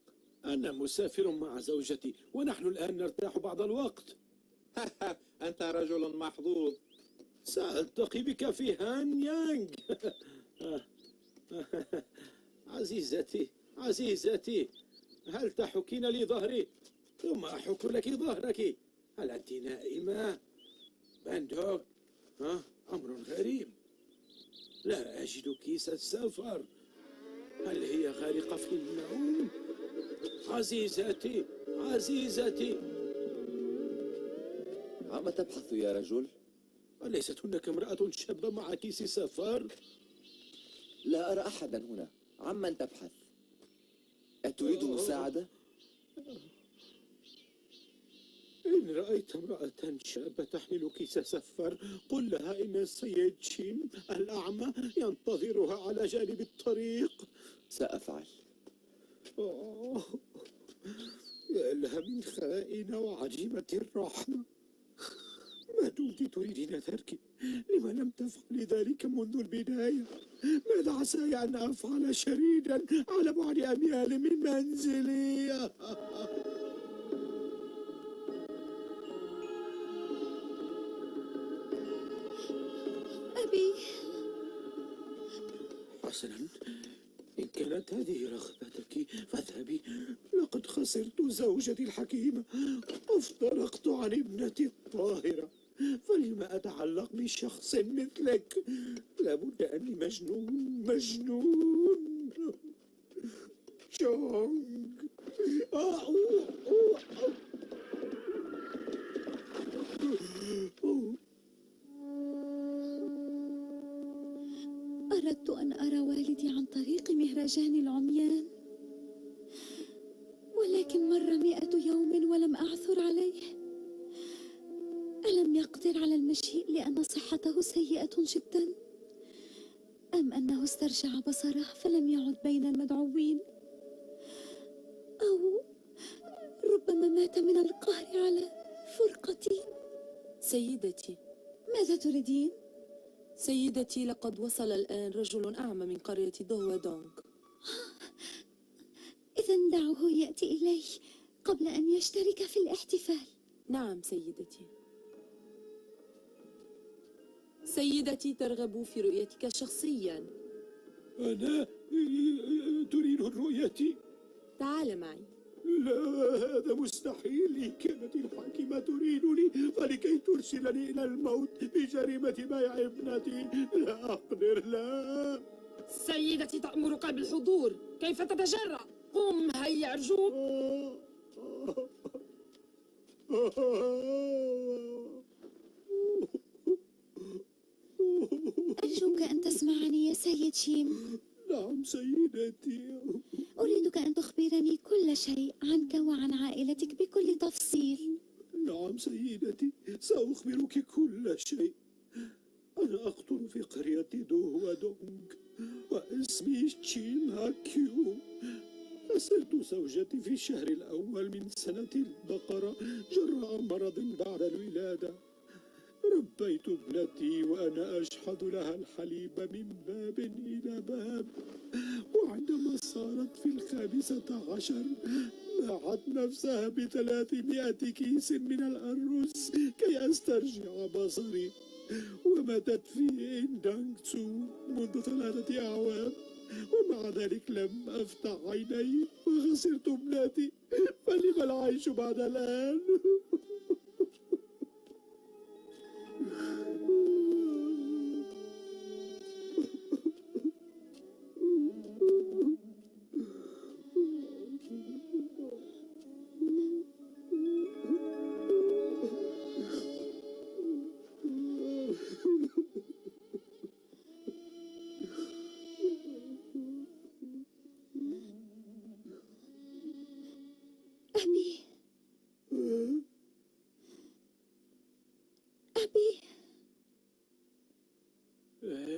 أنا مسافر مع زوجتي ونحن الآن نرتاح بعض الوقت. أنت رجل محظوظ. سألتقي بك في هان يانغ. عزيزتي، هل تحكين لي ظهري ثم أحك لك ظهرك؟ هل أنت نائمة؟ باندوغ، أمر غريب، لا أجد كيس السفر. هل هي غارقة في النوم؟ عزيزتي. عما تبحث يا رجل؟ أليست هناك امرأة شابة مع كيس سفر؟ لا أرى أحدا هنا. عمن تبحث؟ أتريد مساعدة؟ إن رأيت امرأة شابة تحمل كيس سفر قل لها إن السيد شيم الأعمى ينتظرها على جانب الطريق. سأفعل. يا لها من خائنة وعجيبة الرحمة. ما دمت تريدين تركي، لما لم تفعلي ذلك منذ البداية؟ ماذا عساي أن أفعل شريدا على بعد أميال من منزلي؟ أبي. حسنا، إن كانت هذه رغبتك فاذهبي. لقد خسرت زوجتي الحكيمة وافترقت عن ابنتي الطاهرة، فلما أتعلق بشخص مثلك؟ لابد أني مجنون. تشونغ. أردت أن أرى والدي عن طريق مهرجان العميان، ولكن مر 100 يوم ولم أعثر عليه. ألم يقدر على المشي لأن صحته سيئة جدا، أم أنه استرجع بصره فلم يعد بين المدعوين، أو ربما مات من القهر على فرقتي. سيدتي، ماذا تريدين؟ سيدتي، لقد وصل الآن رجل أعمى من قرية دوهوا دونغ. إذن دعوه يأتي إلي قبل أن يشترك في الاحتفال. نعم سيدتي. سيدتي ترغب في رؤيتك شخصيا. أنا تريد رؤيتي؟ تعال معي. لا، هذا مستحيل. كانت الحاكمة تريدني فلكي ترسلني إلى الموت بجريمة بيع ابنتي. لا أقدر، لا. سيدتي تأمرك بالحضور، كيف تتجرأ؟ قم هيا أرجوك. أرجوك أن تسمعني يا سيد شيم. نعم سيدتي. أريدك أن تخبرني كل شيء عنك وعن عائلتك بكل تفصيل. نعم سيدتي، سأخبرك كل شيء. أنا أقطن في قرية دوهوا دونغ، واسمي شيم هاكيو. خسرت زوجتي في الشهر الأول من سنة البقرة جراء مرض بعد الولادة. ربيت ابنتي وأنا أشحذ لها الحليب من باب إلى باب، وعندما صارت في 15 باعت نفسها ب300 كيس من الأرز كي أسترجع بصري، وماتت في إندانغسو منذ 3 أعوام، ومع ذلك لم أفتح عيني وخسرت ابنتي. فلم العيش بعد الآن؟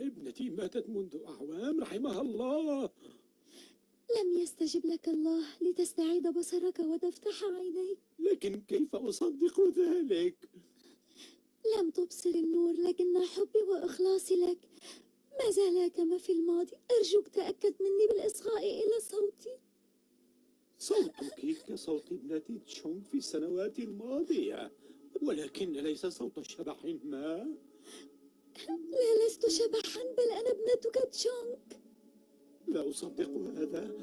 ابنتي ماتت منذ أعوام، رحمها الله. لم يستجب لك الله لتستعيد بصرك وتفتح عينيك. لكن كيف أصدق ذلك؟ لم تبصر النور، لكن حبي وإخلاصي لك ما زال كما في الماضي. أرجوك تأكد مني بالإصغاء إلى صوتي. صوتك كصوت ابنتي تشونغ في السنوات الماضية، ولكن ليس صوت شبح ما. لا، لست شبحا، بل أنا ابنتك تشونغ. لا أصدق هذا.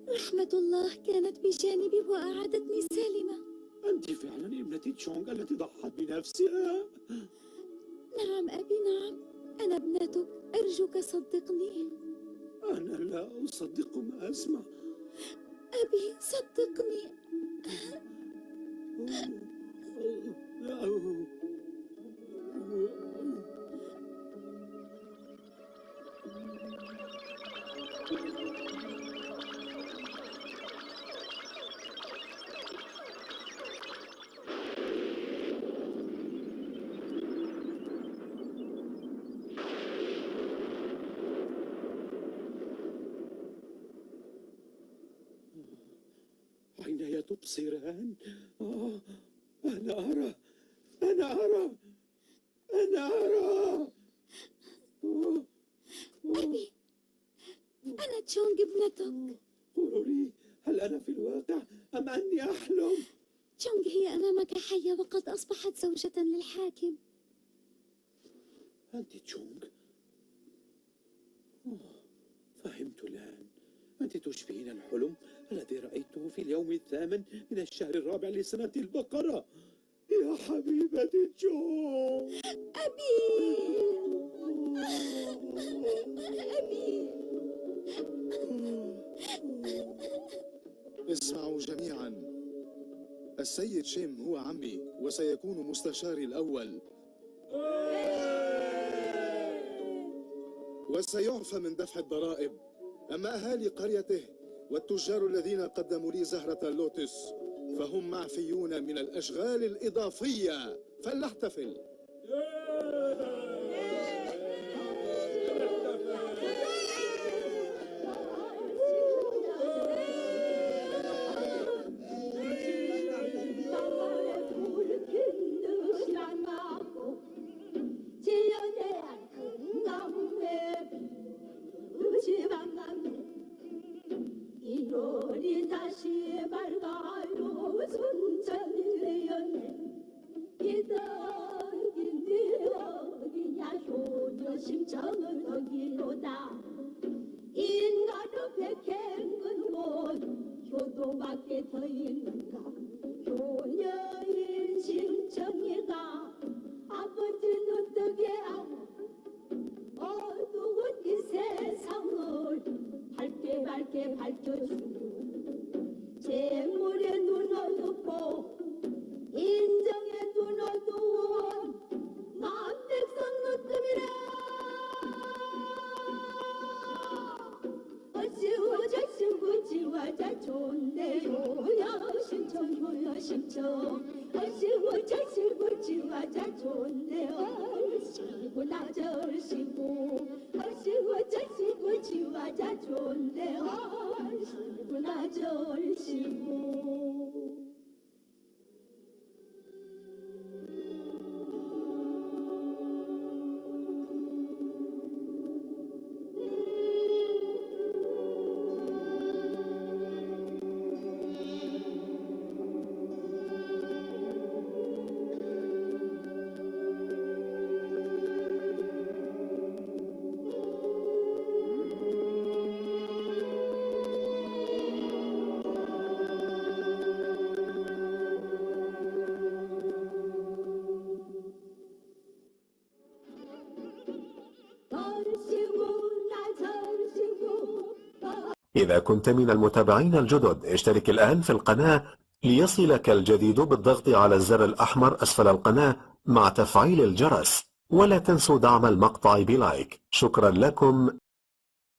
رحمة الله كانت بجانبي وأعادتني سالمة. أنت فعلا ابنتي تشونغ التي ضحت بنفسها؟ نعم أبي، نعم، أنا ابنتك. أرجوك صدقني. أنا لا أصدق ما أسمع. أبي صدقني. عيناي تبصران. أنا أرى. النار. أبي، أنا تشونغ ابنتك. قولوا لي، هل أنا في الواقع أم أني أحلم؟ تشونغ هي أمامك حية وقد أصبحت زوجة للحاكم. أنت تشونغ؟ فهمت الآن. أنت تشبهين الحلم الذي رأيته في اليوم الثامن من الشهر الرابع لسنة البقرة. يا حبيبتي تشونغ. أبي، أبي. اسمعوا جميعا، السيد شيم هو عمي وسيكون مستشاري الأول، وسيعفى من دفع الضرائب. أما أهالي قريته والتجار الذين قدموا لي زهرة اللوتس فهم معفيون من الأشغال الإضافية. فلنحتفل. 심정을 어기로다. 인간은 백행은 곧 효도밖에 더 있는가. 효녀인 심정이가 아버지는 어떻게 하고 어두운 이 세상을 밝게 밝혀주고 재물에 눈을 덮고 인정에 눈을 두은 남백성 누뜸이라. 어시고 지와자 좋네요. 효여 심청 어시고 지와자 좋네요. 시고 나절시고 어시고 지와자 좋네요. 시고 나절시고. إذا كنت من المتابعين الجدد اشترك الآن في القناة ليصلك الجديد بالضغط على الزر الأحمر أسفل القناة مع تفعيل الجرس، ولا تنسوا دعم المقطع بلايك. شكرا لكم.